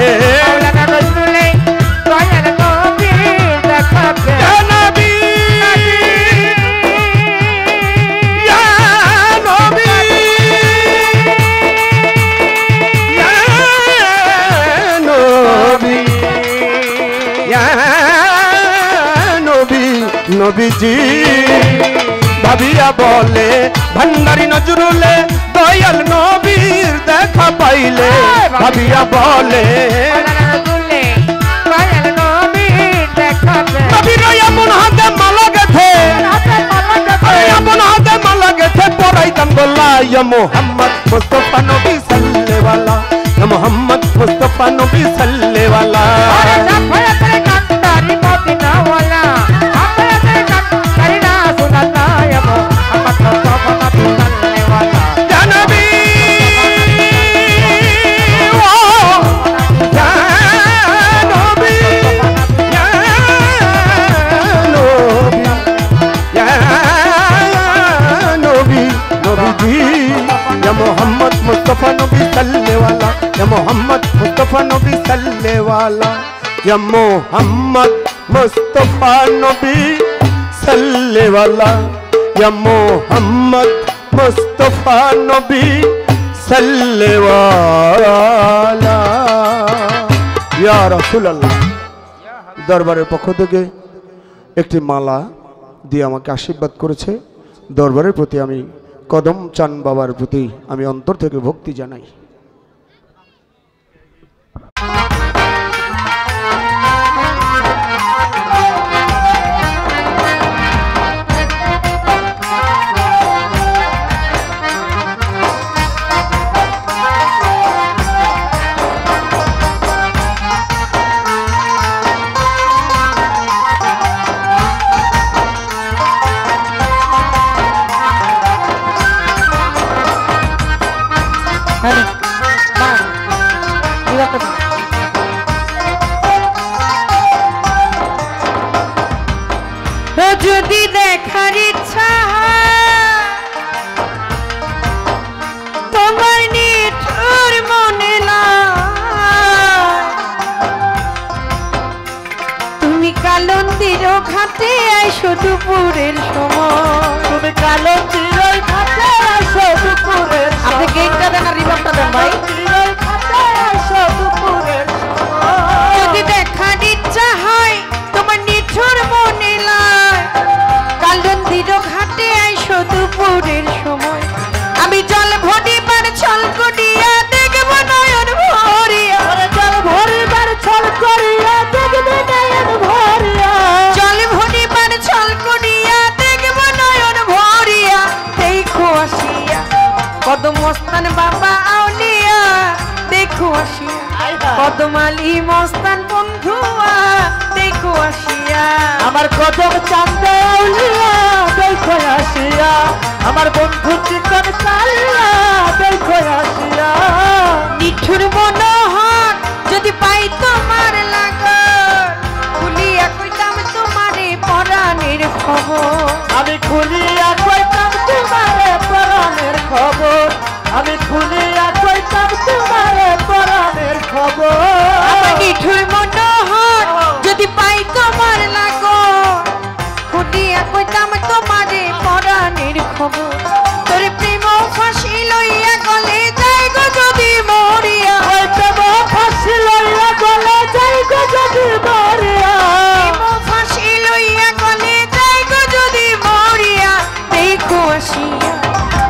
ইয়া নবী ইয়া নবী ইয়া নবী ইয়া নবী নবীজি ভাবিয়া বলে ভান্ডারি নজরুলে দয়াল নবীর দেখা পাইলে ভাবিয়া বলে নবীর এমন হাতে মালা গেছে এমন হাতে মালা গেছে পড়াইতাম গোলা ইয়া মুহাম্মদ মুস্তাফা নবী সাল্লেওয়ালা ইয়া মুহাম্মদ মুস্তাফা নবী সাল্লেওয়ালা मोहम्मद मुस्तफा नबी सल्ले वाला या मोहम्मद मुस्तफा नबी सल्ले वाला या मोहम्मद मुस्तफा नबी सल्ले वाला या मोहम्मद मुस्तफा नबी सल्ले वाला या रसूल अल्लाह দরবারের পক্ষ থেকে একটি মালা দিয়ে আমাকে আশীর্বাদ করেছে দরবারের প্রতি আমি কদম চান বাবার প্রতি আমি অন্তর থেকে ভক্তি জানাই মানে মা বিবাহটা দাও। যদি দেখার ইচ্ছা তোমার নিঠুর মনে তুমি কালন্দির ঘাটে আইসো দুপুরের সময় তুমি কালন্দির ঘাটে আইসো দুপুরের আপনি গেটটা দেন আর রিভারটা দেন ভাই ঘাটে আইসো দুপুরের যদি দেখার ইচ্ছা হয় তোমার নিঠুর মনে কালন্দির ঘাটে আইসো দুপুরের সময় আমি জল ভরিবার ছল করিয়া দেখব নয়ন ভরিয়া জল ভরিবার ছল করিয়া দেখবে নয়ন ভরিয়া জল ভরিবার ছল করিয়া দেখব নয়ন ভরিয়া দেখো আসিয়া কদমস্তান বাবা আউলিয়া দেখো আসিয়া কদমালি মস্তান বন্ধুয়া দেখো আসিয়া আমার কদম চান্দে আউলিয়া দেখো আসিয়া আমার বন্ধু চিকন কালিয়া দেখো আসিয়া নিঠুর মনোহর যদি পাই তোমার লাগর খুলিয়া কইতাম তোমারে পরাণের খবর আমি খুলিয়া কইতাম তোমারে পরাণের খবর আমি খুলিয়া কইতাম তোমারে পরাণের খবর আমার নিঠুর মনোহর যদি পাই তোমার লাগর খুলিয়া কইতাম তোমারে পরাণের খবর তোর প্রেম ফাঁসি লইয়া গলে যাই গো যদি মরিয়া প্রেম ফাঁসি লইয়া গলে যাই গো যদি মরিয়া প্রেম ফাঁসি লইয়া গলে যাই গো যদি মরিয়া দেখো আসিয়া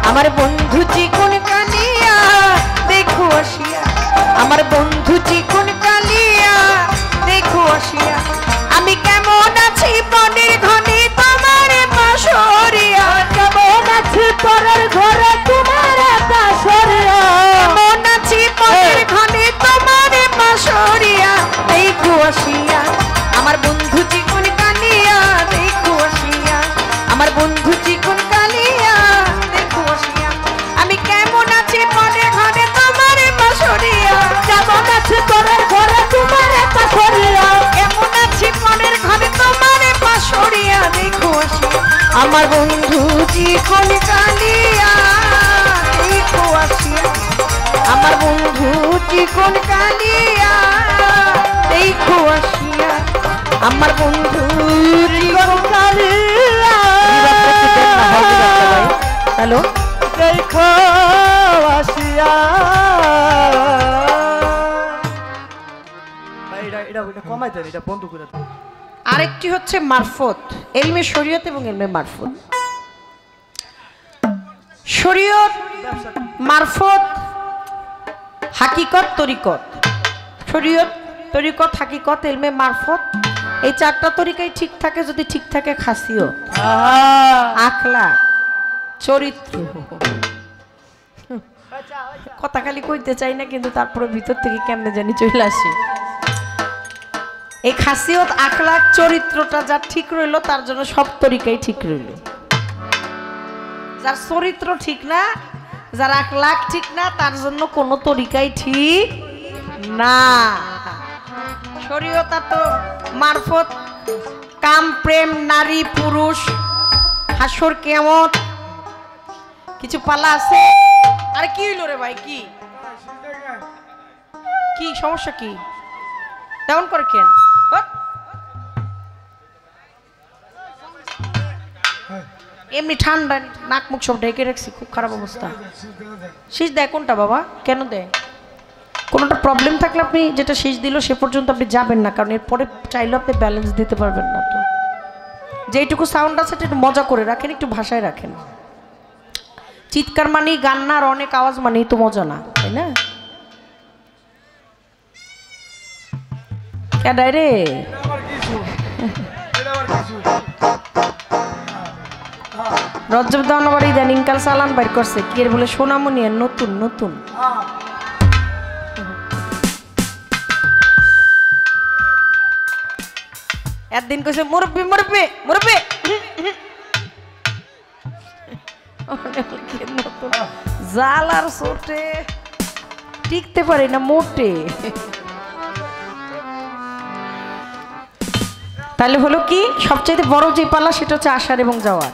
আমার বন্ধু চিকন কালিয়া দেখো আসিয়া আমার বন্ধু চিকন কালিয়া দেখো আসিয়া আমি কেমন আছি মনের ঘনে তোমার পাশরিয়া কেমন আছি পরের ঘরে তোমার পাশরিয়া কেমন আছি মনের ঘনে তোমার পাশরিয়া দেখো আসিয়া আমার বন্ধু চিকন কালিয়া দেখো আসিয়া আমার বন্ধু চিকন কালিয়া দেখো আসিয়া আমি কেমন আছি মনের ঘনে তোমার পাশরিয়া কেমন আছি পরের ঘরে তোমার পাশরিয়া কেমন আছি মনের ঘরে তোমার পাশরিয়া দেখো আসিয়া আমার বন্ধু চিকন কালিয়া দেখো আসিয়া আমার বন্ধু চিকন কালিয়া দেখো আসিয়া আমার বন্ধু চিকন কালিয়া হ্যালো দেখো আসিয়া এটা কমাই দেন এটা বন্ধ করে দেন আরেকটি হচ্ছে মারফত এলমে শরীয়ত এবং এলমে মারফত শরীয়ত মারফত হাকিকত তরিকত শরীয়ত তরিকত হাকিকত এলমে মারফত এই চারটা তরিকাই ঠিক থাকে যদি ঠিক থাকে খাসিয়ত আখলাক চরিত্র কথা খালি কইতে চাই না কিন্তু তারপরে ভিতর থেকে কেমনে জানি চলে আসে এই খাসিয়ত আখলাক চরিত্রটা যার ঠিক রইলো তার জন্য সব তরিকাই ঠিক রইল যার চরিত্র ঠিক না যার আখলাক ঠিক না তার জন্য কোনো তরিকাই ঠিক না শরীয়ত তো মারফত কাম প্রেম নারী পুরুষ হাসর কিয়ামত কিছু পালা আছে আরে কি হইল রে ভাই কি কি সমস্যা কি তেমন করে কেন এমনি ঠান্ডা নাক মুখ সব ঢেকে রাখছি খুব খারাপ অবস্থা শীষ দেয় কোনটা বাবা কেন দেয় কোনোটা প্রবলেম থাকলে আপনি যেটা শীষ দিল সে পর্যন্ত আপনি যাবেন না কারণ এরপরে চাইলেও আপনি ব্যালেন্স দিতে পারবেন না তো যেইটুকু সাউন্ড আছে সেটা একটু মজা করে রাখেন একটু ভাষায় রাখেন চিৎকার মানেই গান না আর অনেক আওয়াজ মানেই তো মজা না তাই না কেডাই রে রজব দাওয়ার ইদানিং কাল চালান বাইর করছে কি এর বলে সোনামণি আর নতুন নতুন একদিন কইছে মুরব্বি মুরব্বি মুরব্বি জাল আর সোটে টিকতে পারি না মোটে। তাহলে হলো কি, সবচেয়ে বড় যে পালা সেটা হচ্ছে আসার এবং যাওয়ার।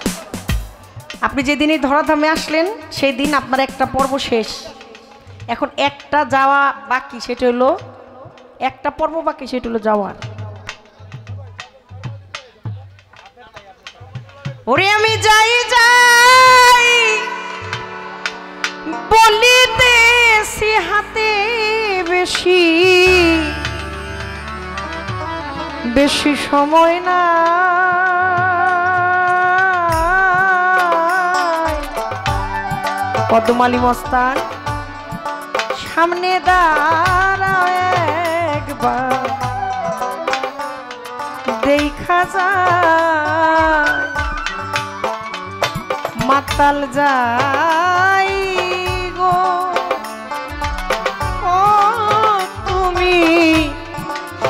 আপনি যেদিনই ধরাধামে আসলেন সেই দিন আপনার একটা পর্ব শেষ। এখন একটা যাওয়া বাকি, সেটা হলো একটা পর্ব বাকি, সেটা হলো যাওয়ার। ওরে আমি যাই যাই বলিতেছি হাতে বেশি বেশি সময় না, কদমালি মস্তান সামনে দাঁড়াও একবার দেখা যায় মাতাল যাই গো ও তুমি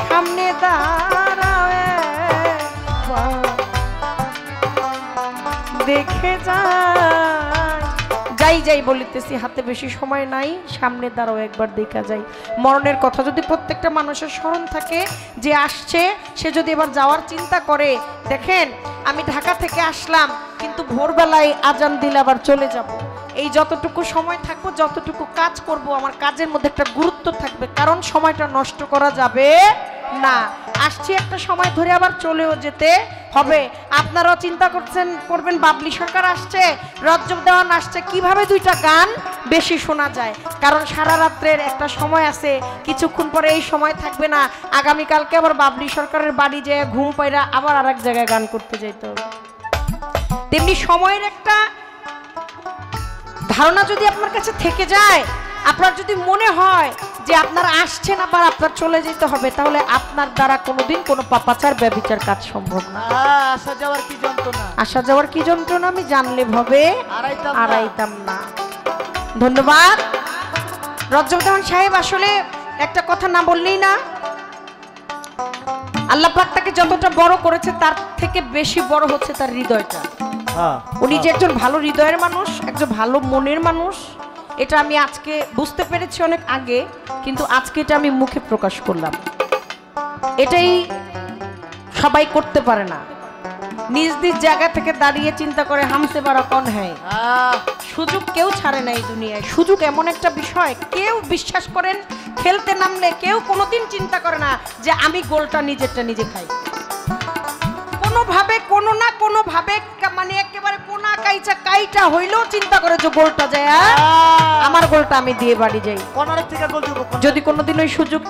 সামনে দাঁড়াও একবার দেখে যাই যাই বলিতেছি হাতে বেশি সময় নাই, সামনে দাঁড়াও একবার দেখা যায়। মরণের কথা যদি প্রত্যেকটা মানুষের স্মরণ থাকে, যে আসছে সে যদি এবার যাওয়ার চিন্তা করে, দেখেন আমি ঢাকা থেকে আসলাম কিন্তু ভোরবেলায় আজান দিলে আবার চলে যাব। এই যতটুকু সময় থাকবো, যতটুকু কাজ করব, আমার কাজের মধ্যে একটা গুরুত্ব থাকবে, কারণ সময়টা নষ্ট করা যাবে না। আসছি একটা সময় ধরে আবার চলেও যেতে হবে। আপনারাও চিন্তা করবেন বাবলি সরকার আসছে, রজ্জব দেওয়ান আসছে, কিভাবে দুইটা গান বেশি শোনা যায়, কারণ সারা রাত্রের একটা সময় আছে, কিছুক্ষণ পরে এই সময় থাকবে না। আগামীকালকে আবার বাবলি সরকারের বাড়ি যেয়ে ঘুম পাইরা আবার আরেক জায়গায় গান করতে যাইতে হবে। তেমনি সময়ের একটা ধারণা যদি আপনার কাছে থেকে যায়, আপনার যদি মনে হয় যে আপনার আসছেন আবার আপনার চলে যেতে হবে, তাহলে আপনার দ্বারা কোনোদিন কোনো পাপাচার ব্যভিচার কাজ সম্ভব না। আসা যাওয়ার কি যন্ত্রণা, আসা যাওয়ার কি যন্ত্রণা আমি জানলে ভাবে আড়াইতাম না। ধন্যবাদ রজ্জব দেওয়ান সাহেব। আসলে একটা কথা না বললেই না, আল্লাহ পাক তাকে যতটা বড় করেছে তার থেকে বেশি বড় হচ্ছে তার হৃদয়টা। উনি যে একজন ভালো হৃদয়ের মানুষ, একজন ভালো মনের মানুষ, এটা আমি আজকে বুঝতে পেরেছি অনেক আগে, কিন্তু আজকে এটা আমি মুখে প্রকাশ করলাম। এটাই সবাই করতে পারে না, নিজ নিজ জায়গা থেকে দাঁড়িয়ে চিন্তা করে হামতে পারা কন হ্যাঁ। সুযোগ কেউ ছাড়ে না এই দুনিয়ায়। সুযোগ এমন একটা বিষয়, কেউ বিশ্বাস করেন খেলতে নামলে কেউ কোনোদিন চিন্তা করে না যে আমি গোলটা নিজেরটা নিজে খাই। কোনোভাবে কোনো না কোনোভাবে, মানে একেবারে কোনা কাইটা হইলেও চিন্তা করে যে গোলটা যায়, আমার গোলটা আমি দিয়ে বাড়ি যাই। যদি কোনোদিন ওই সুযোগ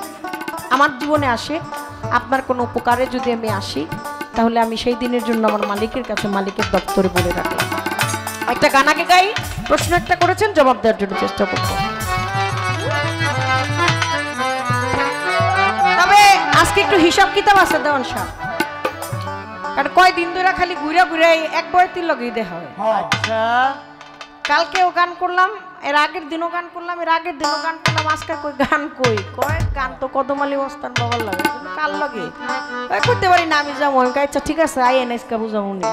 আমার জীবনে আসে, আপনার কোনো উপকারে যদি আমি আসি, তাহলে আমি সেই দিনের জন্য আমার মালিকের কাছে, মালিকের দপ্তরে বলে রাখলাম। একটা গান আগে গাই, প্রশ্ন একটা করেছেন, জবাব দেওয়ার জন্য চেষ্টা করব। তবে আজকে একটু হিসাব কিতাব আছে দেওয়ান সাহেব, কারণ কয়দিন ধরে খালি ঘুরে ঘুরে এক বয়তির লগেই দেখা হয়। আচ্ছা, কালকেও গান করলাম, এর আগের দিনও গান করলাম, এর আগের দিনও গান করলাম, আজকে কই গান কয় গান তো কদমালি ওস্তান বাবার লাগে, কিন্তু কাল লাগে করতে পারি না। আমি যাবো, আমি আচ্ছা ঠিক আছে আই এন এসকা বুঝাবুনি।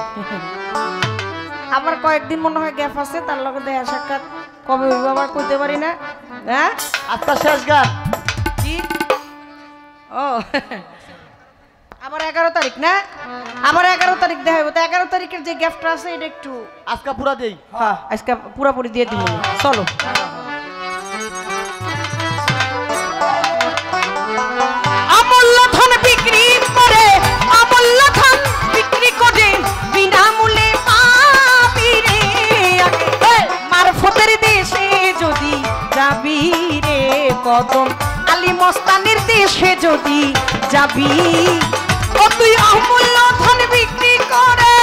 আবার কয়েকদিন মনে হয় গ্যাপ আছে, তার লগে দেখা সাক্ষাৎ কবে হইব আবার করতে পারি না। হ্যাঁ আজকে শেষ গান কি? ও আবার 11 তারিখ না, আবার 11 তারিখ দেখা হইব। তো 11 তারিখের যে গ্যাপটা আছে এটা একটু আজকে পুরা দেই। হ্যাঁ আজকে পুরাপুরি দিয়ে দিব। চলো। অমূল্য ধন বিক্রি করে, অমূল্য ধন বিক্রি করে বিনামূল্যে পাবি রে, মারফতের দেশে যদি যাবি রে, কদম আলী মস্তানের দেশে যদি যাবি, ও তুই অমূল্য ধন বিক্রি করে,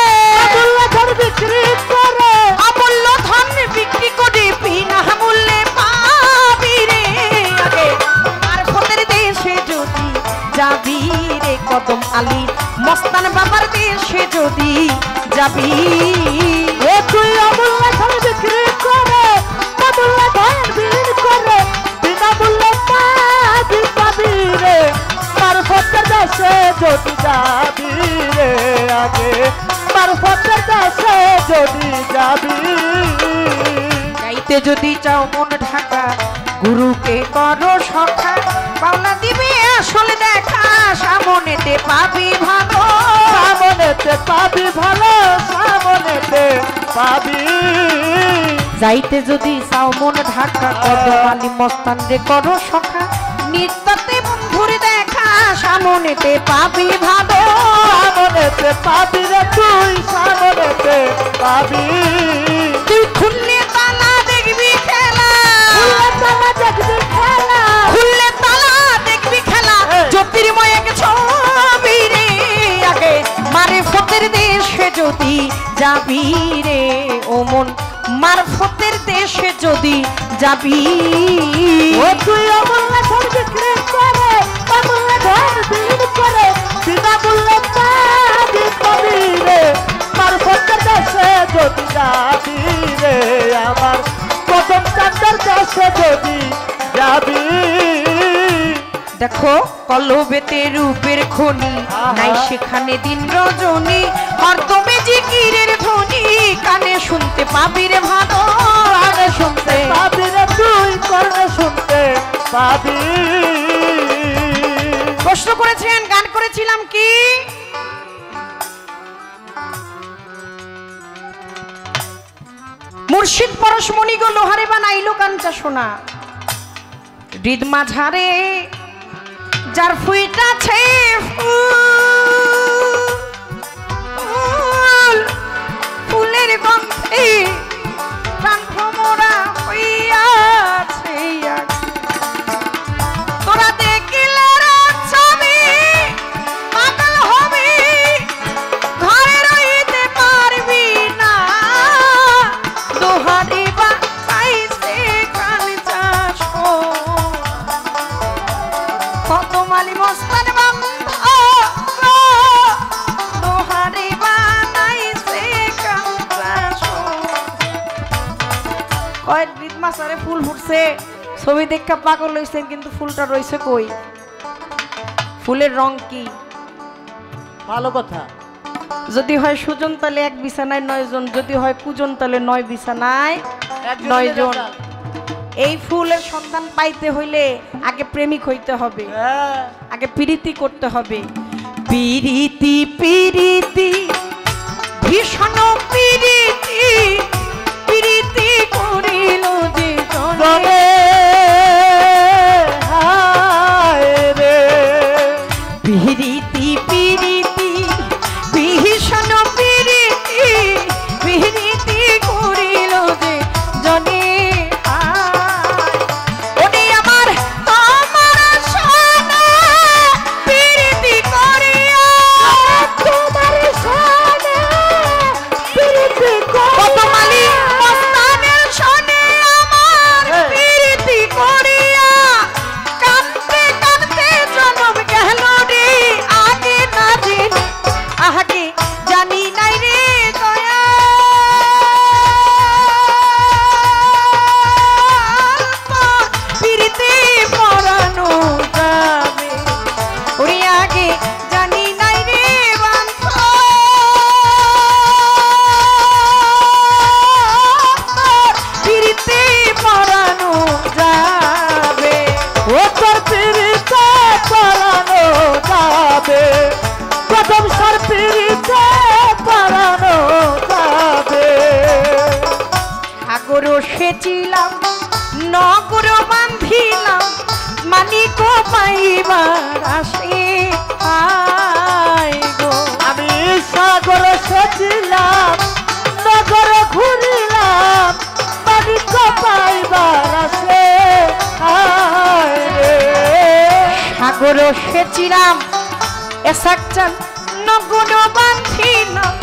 অমূল্য ধন বিক্রি করে, অমূল্য ধন বিক্রি করে বিনামূল্যে পাবি রে, মারফতের দেশে যদি যাবি রে, কদম আলী মস্তান বাবার দেশে যদি যাবি, ও তুই অমূল্য ধন বিক্রি করে, অমূল্য ধন বিক্রি করে বিনামূল্যে পাবি রে, মারফতের দেশে যদি যাবি রে, আগে মারফতের দেশে যদি যাবি, যাইতে যদি চাও মন ঢাকা গুরুকে করো সখা পাওনা দিবে আসলে দেখা সামনেতে পাবি ভালো সামনেতে পাবি ভালো সামনেতে পাবি যাইতে যদি চাও মন ঢাকা কদমালি মস্তান রে করো সখা নিত্যতে বন্ধুরে দেখা সামনেতে পাবি ভালো সামনেতে পাবি রে তুই সামনেতে পাবি তুই খুললে তালা দেখবি খেলা তালা দেখবি খেলা খুললে তালা দেখবি খেলা জ্যোতির্ময় এক ছবি রে আগে মারিফতের দেশে যদি যাবি রে ও মন মারফতের দেশে যদি যাবি ও তুই অমূল্য ধন বিক্রি করে অমূল্য ধন বিক্রি করে বিনা মূল্যে পাবি পাবি রে মারফতের দেশে যদি যাবি রে আমার কদম চাঁদের দেশে যদি যাবি দেখো কলবেতে রূপের খনি নাই সেখানে দিন রজনী হরদমে জিকিরের ধ্বনি কানে শুনতে পাবি রে ভালো কানে শুনতে পাবি রে তুই কর্ণে শুনতে পাবি প্রশ্ন করেছেন গান করেছিলাম কি মুর্শিদ পরশমণি গো লোহারে বানাইলো কাঞ্চা সোনা হৃদ মাঝারে যার ফুইটাছে ফুল ফুলের গন্ধে প্রাণ ভ্রমরা হইয়াছে তোরা দেখিলে ছবি পাগল হবি ঘরে রইতে পারবি না দোহারি বা খাইছে কান চাষ কত মালি মস্তান বান্ধা দোহারি বানাইছে কান চাষ কয় হৃদ মাসারে ফুল ফুটছে ছবি দেখা পাগল হইছেন কিন্তু ফুলটা রইছে কই ফুলের রং কি ভালো কথা যদি হয় সুজন তালে এক বিছানায় 9 জন যদি হয় কুজন তালে 9 বিছানায় 9 জন এই ফুলের সন্ধান পাইতে হইলে আগে প্রেমিক হইতে হবে আগে প্রীতি করতে হবে প্রীতি প্রীতি ভীষণ প্রীতি প্রীতি করিল যে জনে হায় রে প্রীতি প্রীতি ভীষণ প্রীতি প্রীতি করিল যে জনে ওরে আমার তোমার সোনা প্রীতি করিয়া তোমার সোনা প্রীতি কত মালি মস্তানের শোনে আমার প্রীতি করিয়া কাঁদতে কাঁদতে জনম গেল রে আগে না দিন আগে জানি নাই রে দয়া প্রীতি পরানো যাবে ওরে আগে জানি নাই রে প্রীতি পরানো যাবে ও তোর পিরিতে পরানো যাবে প্রথম সার পিরিতে পরানো যাবে সাগর সেচিলাম নগর বান্ধিলাম মানিক পাইবার আসে আয় গো আমি সাগর সেচিলাম নগর ঘুরিলাম মানিক পাইবার আসে হায় রে সাগর সেচিলাম এসাকচান নগর বান্ধিলাম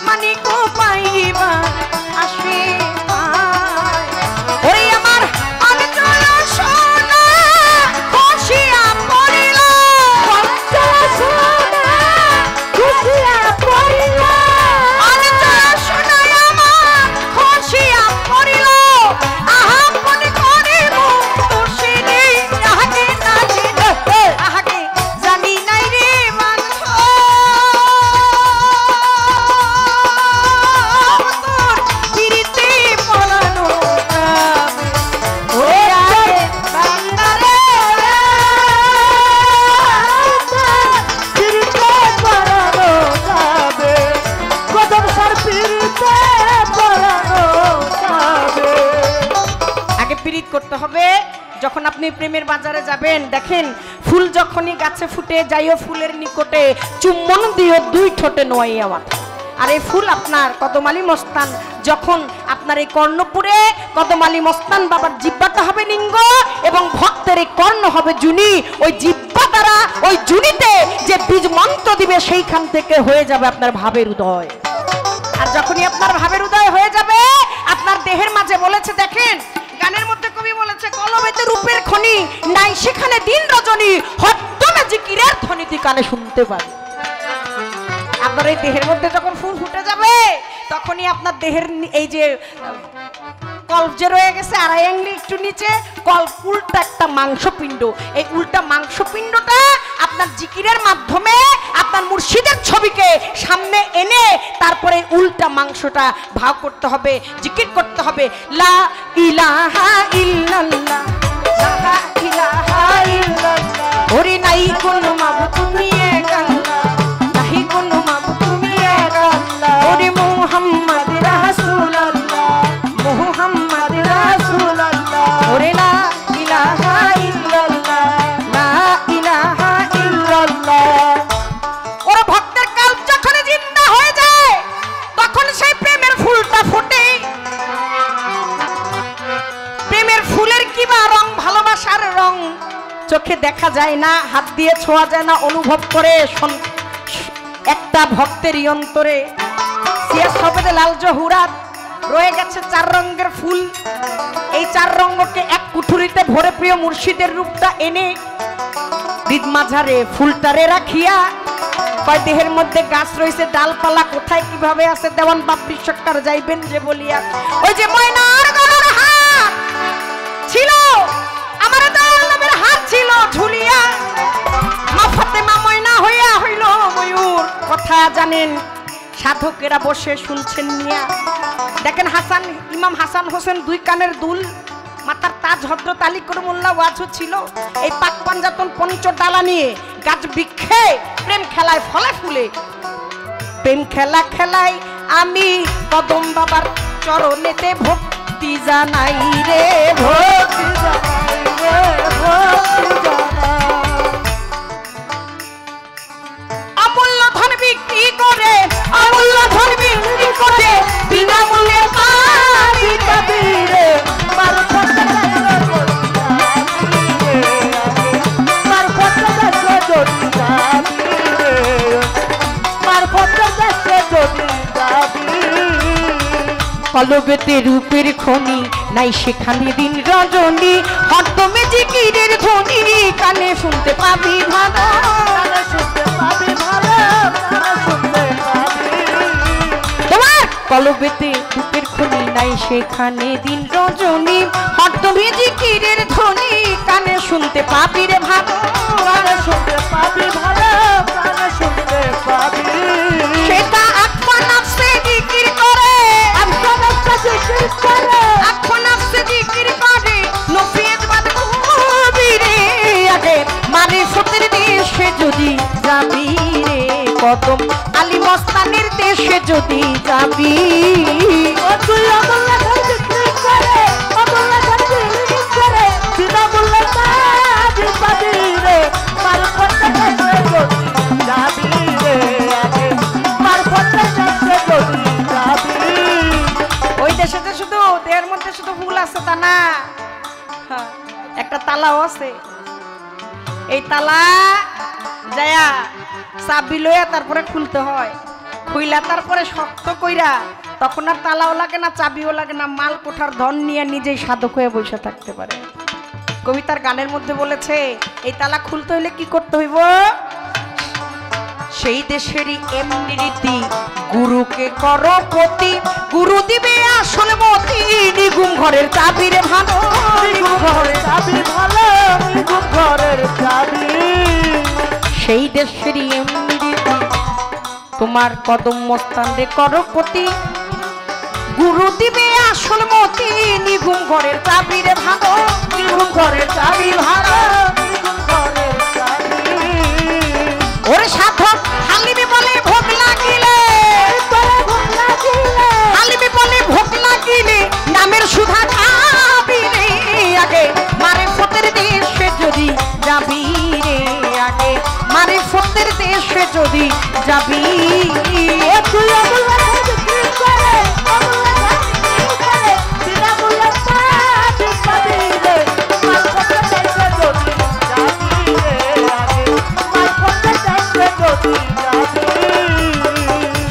মানিক পাইবার আসে আয় ওরে আমার অন্তর সোনা খুশিয়া পড়িল অন্তর সোনা খুশিয়া পড়িল অন্তর সোনা আমার খুশিয়া পড়িল আহা মনে করিব তুষিরে আহাকে না চিনে আহাকে জানি নাই রে বান্ধ করতে হবে? যখন আপনি প্রেমের বাজারে যাবেন, দেখেন ফুল যখনই গাছে ফুটে যাইও ফুলের নিকটে, চুম্বন দিও দুই ঠোঁটে নোয়াইয়া মাথা। আর এই ফুল আপনার কদম আলী মস্তান, যখন আপনার এই কর্ণপুরে কদম আলী মস্তান বাবার জিব্বাটা হবে লিঙ্গ এবং ভক্তের এই কর্ণ হবে জুনি, ওই জিব্বা দ্বারা ওই জুনিতে যে বীজ মন্ত্র দিবে সেইখান থেকে হয়ে যাবে আপনার ভাবের উদয়। আর যখনই আপনার ভাবের উদয় হয়ে যাবে, আপনার দেহের মাঝে বলেছে, দেখেন গানের মধ্যে কবি বলেছে, কলবেতে রূপের খনি নাই সেখানে দিন রজনী, হদ্দমে জিকিরের ধ্বনি তুই কানে শুনতে পাবি। আপনার এই দেহের মধ্যে যখন ফুল ফুটে যাবে, তখনই আপনার দেহের এই যে কল্প যে রয়ে গেছে আড়াই আঙ্গুলি একটু নিচে, কল্প উল্টা একটা মাংসপিণ্ড, এই উল্টা মাংসপিণ্ডটা আপনার জিকিরের মাধ্যমে আপনার মুর্শিদের ছবিকে সামনে এনে তারপরে উল্টা মাংসটা ভাগ করতে হবে, জিকির করতে হবে, লা ইলাহা ইল্লাল্লাহ, লা ইলাহা ইল্লাল্লাহ, ওরে নাই কোনো মাবুদ তুমি এক আল্লাহ, নাই কোনো মাবুদ তুমি এক আল্লাহ, ওরে মুহাম্মদ রাসূলুল্লাহ, মুহাম্মদ রাসূলুল্লাহ, ওরে লা ইলাহা ইল্লাল্লাহ, লা ইলাহা ইল্লাল্লাহ। ওরে ভক্তের কল্প যখন জিন্দা হয়ে যায়, তখন সেই প্রেমের ফুলটা ফোটে। প্রেমের ফুলের কিবা রং, ভালোবাসার রং চোখে দেখা যায় না, হাত দিয়ে ছোঁয়া যায় না, অনুভব করে একটা ভক্তেরই অন্তরে সিয়া সবেদে লাল জহুরাত রয়ে গেছে 4 রঙের ফুল। এই 4 রঙকে এক কুঠুরিতে ভরে প্রিয় মুর্শিদের রূপটা এনে হৃদ মাঝারে ফুলটারে রাখিয়া কয় দেহের মধ্যে গাছ রয়েছে, ডালপালা কোথায় কিভাবে আছে, দেওয়ান বাপ্পি সরকার যাইবেন যে বলিয়া, ওই যে ময়নার গলার হাত ছিল, আমার দয়ালের হাত ছিল ঝুলিয়া, মা ফাতেমা ময়না হইয়া হইল ময়ূর। কথা জানেন সাধকেরা বসে শুনছেন নিয়া, দেখেন হাসান ইমাম হাসান হোসেন 2 কানের দুল, মাতার তাজ হযরত আলী করমুল্লাহ ওয়াজও ছিল। এই পাক পাঞ্জাতন পঞ্চ ডালা নিয়ে গাছ বৃক্ষে প্রেম খেলায় ফলে ফুলে, প্রেম খেলা খেলায় আমি কদম বাবার চরণেতে ভক্তি জানাই রে, ভক্তি জানাই রে, ভক্তি জানাই। অমূল্য ধন বিক্রি করে, অমূল্য ধন বিক্রি করে বিনামূল্যে পাবি পাবি রে, কলবেতে রূপের খনি নাই সেখানে দিন রজনী, হরদমে জিকিরের ধ্বনি কানে শুনতে পাবি ভালো, কানে শুনতে পাবি ভালো, কানে শুনতে পাবি। তোমার কলবেতে রূপের খনি নাই সেখানে দিন রজনী, হরদমে জিকিরের ধ্বনি কানে শুনতে পাবি রে ভালো, কানে শুনতে পাবি ভালো, কানে শুনতে পাবি। সেটা আত্মা নফসে জিকির করে, আত্মা নফসে জিকির করে, আত্মা নফসে জিকির করে, নফিয়ত বাদ কবি রে, আগে মারিফতের দেশে যদি যাবি রে, কদম আলী মস্তানের দেশে যদি যাবি, ও তুই আমল্লা ধর জিকির করে, আমল্লা ধর জিকির করে, বিনামূল্যে পাবি পাবি রে, মারিফতের দেশে যদি যাবি রে, আগে মারিফতের দেশে যদি যাবি। ওই দেশেতে শুধু দেহের মধ্যে শুধু ফুল আছে তা না, একটা তালাও আছে। এই তালা যায়া চাবি লইয়া তারপরে খুলতে হয়, খুইলা তারপরে শক্ত কইরা, তখন আর তালাও লাগে না, চাবিও লাগে না, মাল কোঠার ধন নিয়ে নিজেই সাধক হয়ে বসে থাকতে পারে। কবিতার গানের মধ্যে বলেছে এই তালা খুলতে হইলে কি করতে হইব, সেই দেশেরই এমনি রীতি, গুরুকে করো পতি, গুরু দিবে আসল মতি, নিগুম ঘরের চাবি রে ভালো, নিগুম ঘরের চাবি ভালো, নিগুম ঘরের চাবি। সেই দেশেরই এমনি রীতি, তোমার কদম মস্তান রে করো পতি, গুরু দিবে আসল মতি, নিগুম ঘরের চাবি রে ভালো, নিগুম ঘরের চাবি ভালো, নিগুম ঘরের চাবি। ওরে সাধক হালিমে বলে ভোগ লাগিলে, হালিমে বলে ভোগ লাগিলে, নামের সুধা খাবি রে, আগে দেশে যদি যাবি তুই অমূল্য বিক্রি করে অমূল্য বিক্রি করে বিনামূল্যে পাবি পাবি রে মালপত্র দেশে যদি যাবি রে আগে মালপত্র দেশে যদি যাবি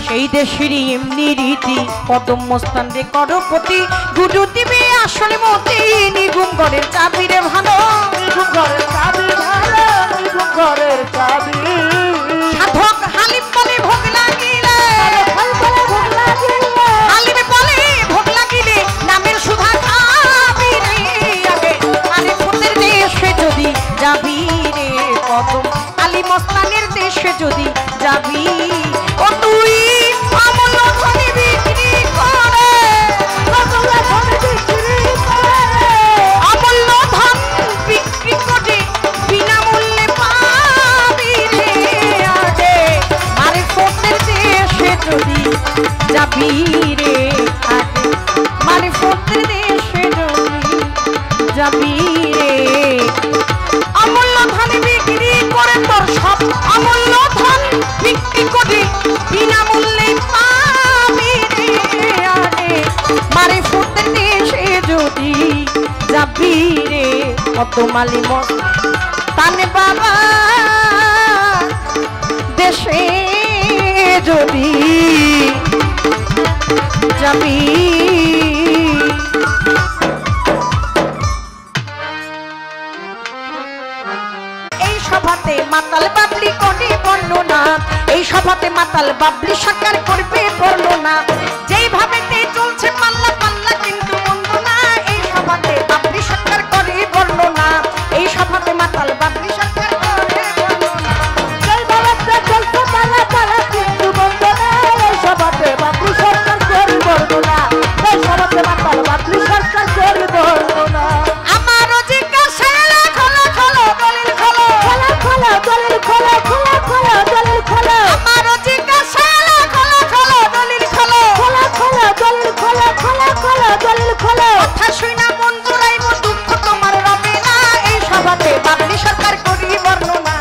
সেই দেশেরই এমনি রীতি কদম মস্তান রে করপতি গুডু দিবি আসলে মতি নিগুম ঘরের চাবি রে ভালো নিগুম ঘরের চাবি ভালো নিগুম ঘরের চাবি সাধক হালিম বলে ভোগ লাগিলে হালিমে বলে ভোগ লাগিলে নামের সুধা খাবি রে আগে আরে ফুতের দেশে যদি যাবি রে কদম আলী মস্তানের দেশে যদি যাবি ও তুই অমূল্য ধনী বিক্রি করে অমূল্য ধন বিক্রি করে বিনামূল্যে পাবি রে আগে আরে ফুতের দেশে যদি যাবি রে আগে মানে ফুতের দেশে যদি যাবি রে অমূল্য ধন বিক্রি করে তোর সব অমূল্য ধন বিক্রি করে বিনামূল্যে পাবি রে আগে মারে ফুটের দেশে যদি যাবি রে কত মালি তানে বাবা দেশে যদি যাবি সভাতে মাতাল বাবলি করে বর্ণনা এই সভাতে মাতাল বাবলি সাকার করবে বর্ণনা যেইভাবে চলছে পাল্লা পাল্লা কিন্তু মন্দ না এই সভাতে বাবলি সাকার করে বর্ণনা এই সভাতে মাতাল বাবলি সাকার করে বর্ণনা যেইভাবে চলছে পাল্লা পাল্লা কিন্তু মন্দ না এই সভাতে বাবলি সরকার করে বর্ণনা এই সভাতে মাতাল বাবলি সরকার করে বর্ণনা আমারও জিজ্ঞাসা খোলো খোলো দলিল খোলো খোলা দলিল খোলা খোলা খোলা দলিল খোলা আমারও জিজ্ঞাসা খোলো খোলো দলিল খোলো খোলা খোলা দলিল খোলা খোলা খোলা দলিল খোলা কথা শুনা মন জুড়াইব দুঃখ তোমার রবে না এই সভাতে বাবলি সরকার করি বর্ণনা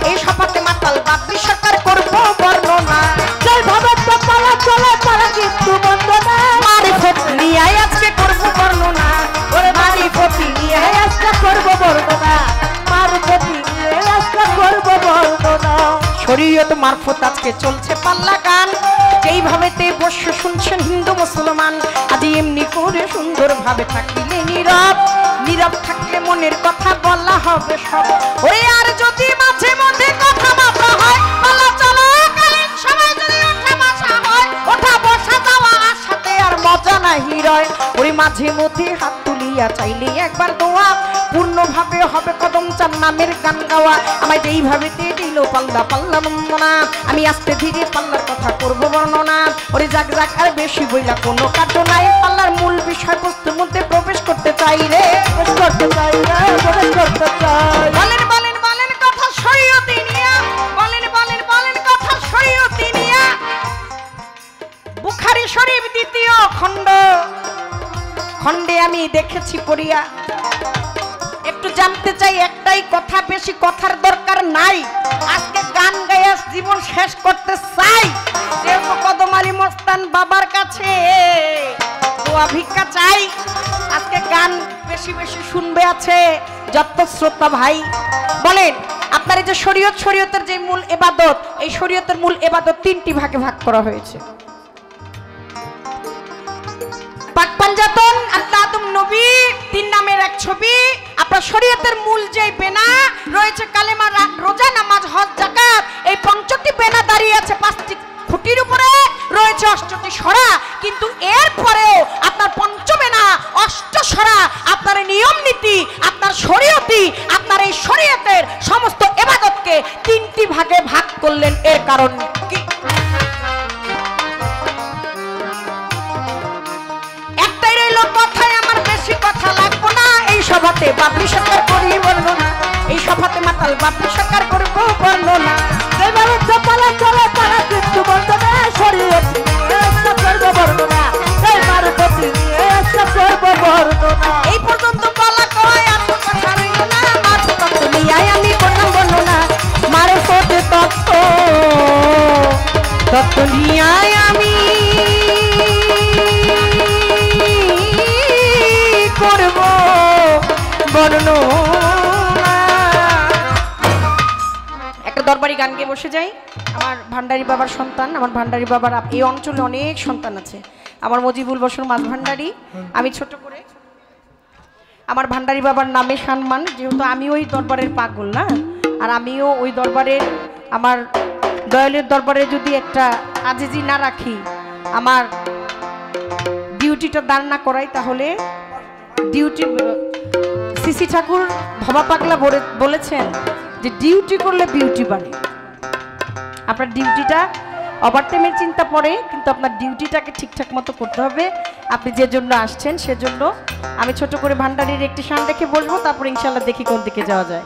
এই সভাতে মাতাল বাবলি সরকার করব বর্ণনা যেইভাবে পালা চলে পালা কিন্তু মন্দ না মারিফত নিয়ে আজকে করব বর্ণনা ওরে মারিফত নিয়ে আজকে করব বর্ণনা মারিফত নিয়ে আজকে করব বর্ণনা শরীয়ত মারফত আজকে চলছে পাল্লা গান যেইভাবে বসে শুনছেন হিন্দু মুসলমান আজ এমনি করে সুন্দর ভাবে থাকিলে নীরব নীরব থাকলে মনের কথা বলা হবে সব ওরে আর যদি মাঝে মধ্যে কথা বার্তা হয় পাল্লা চলাকালীন সময় যদি ওঠা বসা হয় ওঠা বসা যাওয়া আর সাথে আর মজা নাহি রয় ওরে মাঝে মধ্যে হাত তুলিয়া চাইলে একবার দোয়া পূর্ণভাবে হবে কদম চার নামের গান গাওয়া আমায় যেইভাবে দিল পাল্লা পাল্লা বন্দনা আমি আস্তে ধীরে পাল্লার কথা করব বর্ণনা ওরে যাক যাক আর বেশি বইলা কোনো কার্য নাই পাল্লার মূল বিষয়বস্তুর মধ্যে প্রবেশ করতে চাই রে প্রবেশ করতে চাই রে প্রবেশ করতে চাই বলেন বলেন বলেন কথা শরীয়তি নিয়া বলেন বলেন বলেন কথা শরীয়তি নিয়া বুখারী শরীফ দ্বিতীয় খণ্ডে আমি দেখেছি পড়িয়া একটু জানতে চাই একটাই কথা বেশি কথার দরকার নাই আজকে গান গাইয়া জীবন শেষ করতে চাই যেহেতু কদম আলী মস্তান বাবার কাছে দোয়া ভিক্ষা চাই আজকে গান বেশি বেশি শুনবে আছে যত শ্রোতা ভাই বলেন আপনার এই যে শরীয়তের যে মূল ইবাদত এই শরীয়তের মূল ইবাদত তিনটি ভাগে ভাগ করা হয়েছে পাক পাঞ্জাতন আদম নবী তিন নামের এক ছবি আপনার শরীয়তের মূল যে বেনা রয়েছে কালেমা রোজা নামাজ হজ যাকাত এই পঞ্চটি বেনা দাঁড়িয়ে আছে পাঁচটি খুঁটির উপরে রয়েছে অষ্টটি সরা কিন্তু এরপরেও আপনার পঞ্চবেনা অষ্ট সরা আপনার নিয়ম নীতি আপনার শরীয়তি আপনার এই শরীয়তের সমস্ত ইবাদতকে তিনটি ভাগে ভাগ করলেন এর কারণ কি একটাই রইল কথায় আমার বেশি কথা লাগবে না এই সভাতে বাবলি সরকার করি বর্ণনা এই সভাতে মাতাল বাবলি সরকার করব বর্ণনা যেভাবে পালা চলে পালা কিন্তু মন্দ না শরীয়ত নিয়ে আজকে করব বর্ণনা এই মারিফত নিয়ে আজকে করব বর্ণনা এই পর্যন্ত বলা কয় আর তো কথা রইল না মারিফত নিয়ে আমি করলাম বর্ণনা মারিফত তত্ত্ব গান গেয়ে বসে যাই। আমার ভান্ডারী বাবার সন্তান, আমার ভান্ডারী বাবার এই অঞ্চলে অনেক সন্তান আছে। আমার মজিবুল বসর মাঝ ভান্ডারী। আমি ছোট করে আমার ভান্ডারী বাবার নামে সম্মান, যেহেতু আমি ওই দরবারের পাগল না, আর আমিও ওই দরবারের, আমার দয়ালের দরবারে যদি একটা আজিজি না রাখি, আমার ডিউটিটা দাঁড় না করাই, তাহলে ডিউটি সিসি ঠাকুর ভবা পাগলা বলেছেন যে ডিউটি করলে বিউটি বাড়ে। আপনার ডিউটিটা ওভারটাইমের চিন্তা পড়ে, কিন্তু আপনার ডিউটিটাকে ঠিকঠাক মতো করতে হবে। আপনি যে জন্য আসছেন সেজন্য আমি ছোট করে ভান্ডারির একটি শান রেখে বলবো, তারপর ইনশাল্লাহ দেখি কোন দিকে যাওয়া যায়।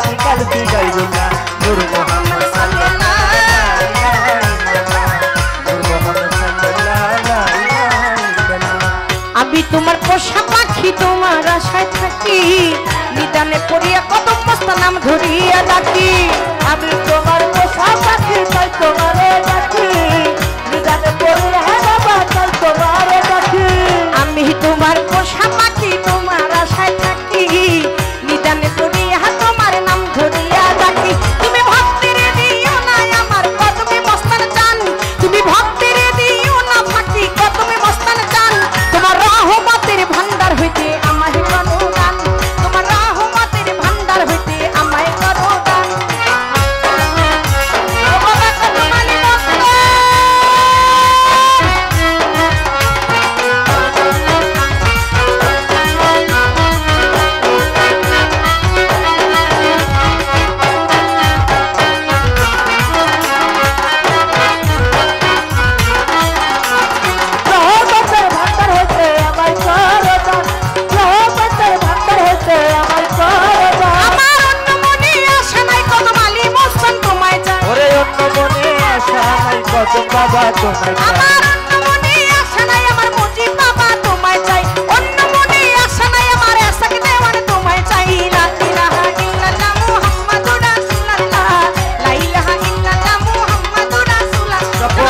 মাফি কালবি গাইরুল্লাহ নূর মোহাম্মদ সাল্লাল্লাহু আমি তোমার পোষা পাখি তোমার আশায় থাকি নিদানে পড়িয়া কদম বস্তা নাম ধরিয়া ডাকি আমি তোমার পোষা পাখি তাই তোমারে ডাকি নিদানে পড়িয়া বাবা তাই তোমারে ডাকি আমি তোমার পোষা পাখি তোমার আশায় থাকি নিদানে পড়িয়া তোমার নাম ধরিয়া ডাকি তুমি ভক্তের দিও না আমার কদমে মস্তান চান তুমি ভক্তের দিও না ফাঁকি কদমে মস্তান চান তোমার রহমতের ভান্ডার হইতে আমায় করো দান তোমার রহমতের ভান্ডার হইতে আমায় করো দান ও বাবা কদমালি ভক্ত রহমতের ভান্ডার হইতে আমায় করো দান রহমতের ভান্ডার হইতে আমায় করো দান আমার অন্য মনে আশা নাই কদমালি মস্তান তোমায় চাই ওরে অন্য মনে আশা নাই কত বাবা তোমায় চাই আমার অন্য মনে আশা নাই আমার মুজিব বাবা তোমায় চাই অন্য মনে আশা নাই আমার আশাকে দেওয়ার তোমায় চাই লা ইলাহা ইল্লাল্লাহ মুহাম্মাদুর রাসূলুল্লাহ লা ইলাহা ইল্লাল্লাহ মুহাম্মাদুর রাসূলুল্লাহ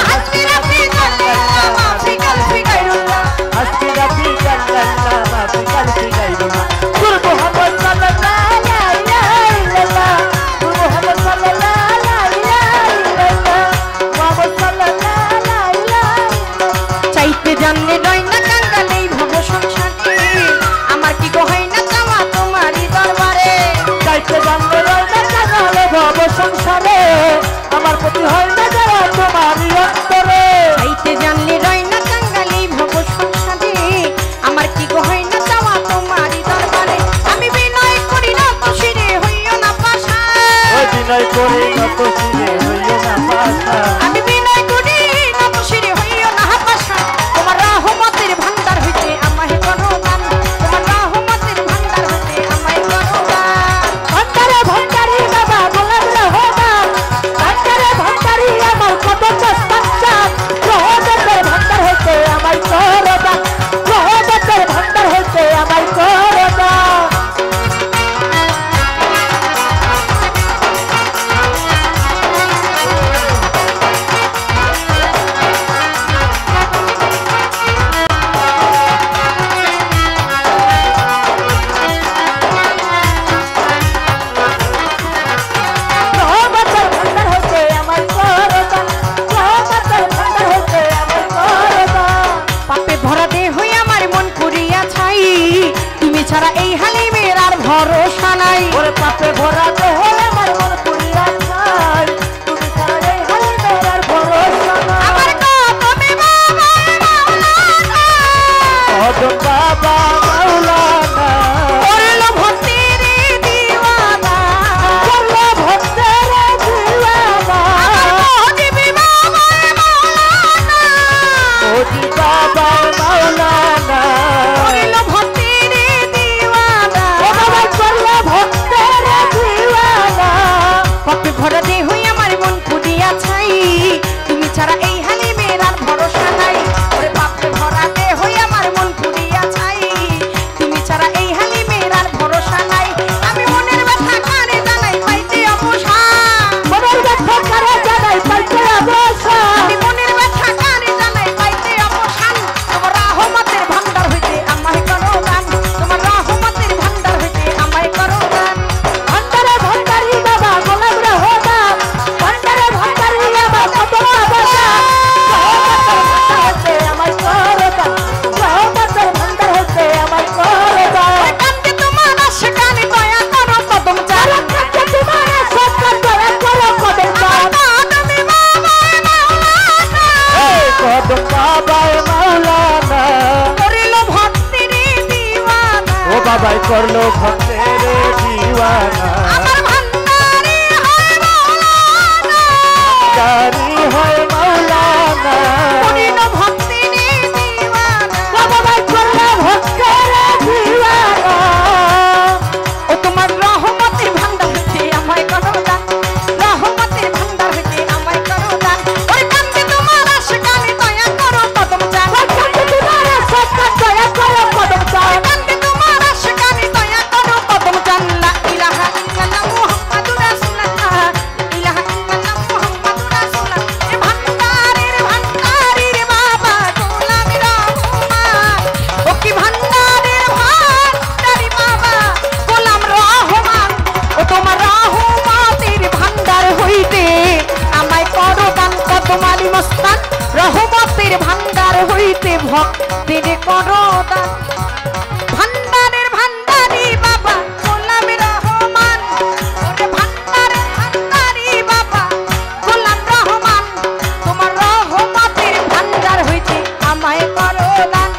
হাসবি রাব্বি জাল্লাল্লাহ মাফি কালবি গায়রুল্লাহ হাসবি রাব্বি জাল্লাল্লাহ মাফি কালবি গায়রুল্লাহ নূর মোহাম্মদ সাল্লাল্লাহু লা ইলাহা ইল্লাল্লাহ নূর মোহাম্মদ সাল্লাল্লাহু লা ইলাহা ইল্লাল্লাহ মুহাম্মদ সাল্লাল্লাহু লা ইলাহা চাইতে জানলে রয় না কাঙ্গা নেই ভব সংসারে আমার কি গহই না চাওয়া তোমারই দরবারে চাইতে জানলে রয় না কাঙালে ভব সংসারে আমার প্রতি হয় না যারা তোমারই অন্তরে চাইতে জানলে রয় না কাঙ্গালি ভব সংসারে আমার কি গহই না চাওয়া তোমারই দরবারে আমি বিনয় করি না তো শিরে হইও না পাশা ওই বিনয় করি নত শিরে হইও না পাশা আমি বিনয় করি না তো শিরে হইও না পাশা তোমার রহমতের ভান্ডার হইতে আমায় করো দান তোমার রহমতের ভান্ডার হইতে আমায় করো দান ভান্ডারে ভান্ডারি বাবা গোলাম রহমান ভান্ডারে ভান্ডারি ভক্তির করো দান ভান্ডারের ভান্ডারি বাবা গোলাম রহমান ওরে ভান্ডারের ভান্ডারি বাবা গোলাম রহমান তোমার রহমতের ভান্ডার হইতে আমায় করো দান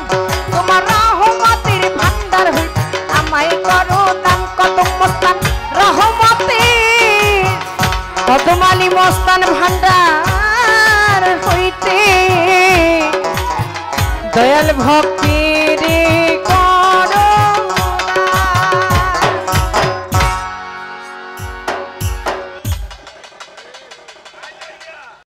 তোমার রহমতের ভান্ডার হইতে আমায় করো দান কদম মস্তান রহমতে কদমালি মস্তান ভান্ডার হইতে দয়াল ভক্তি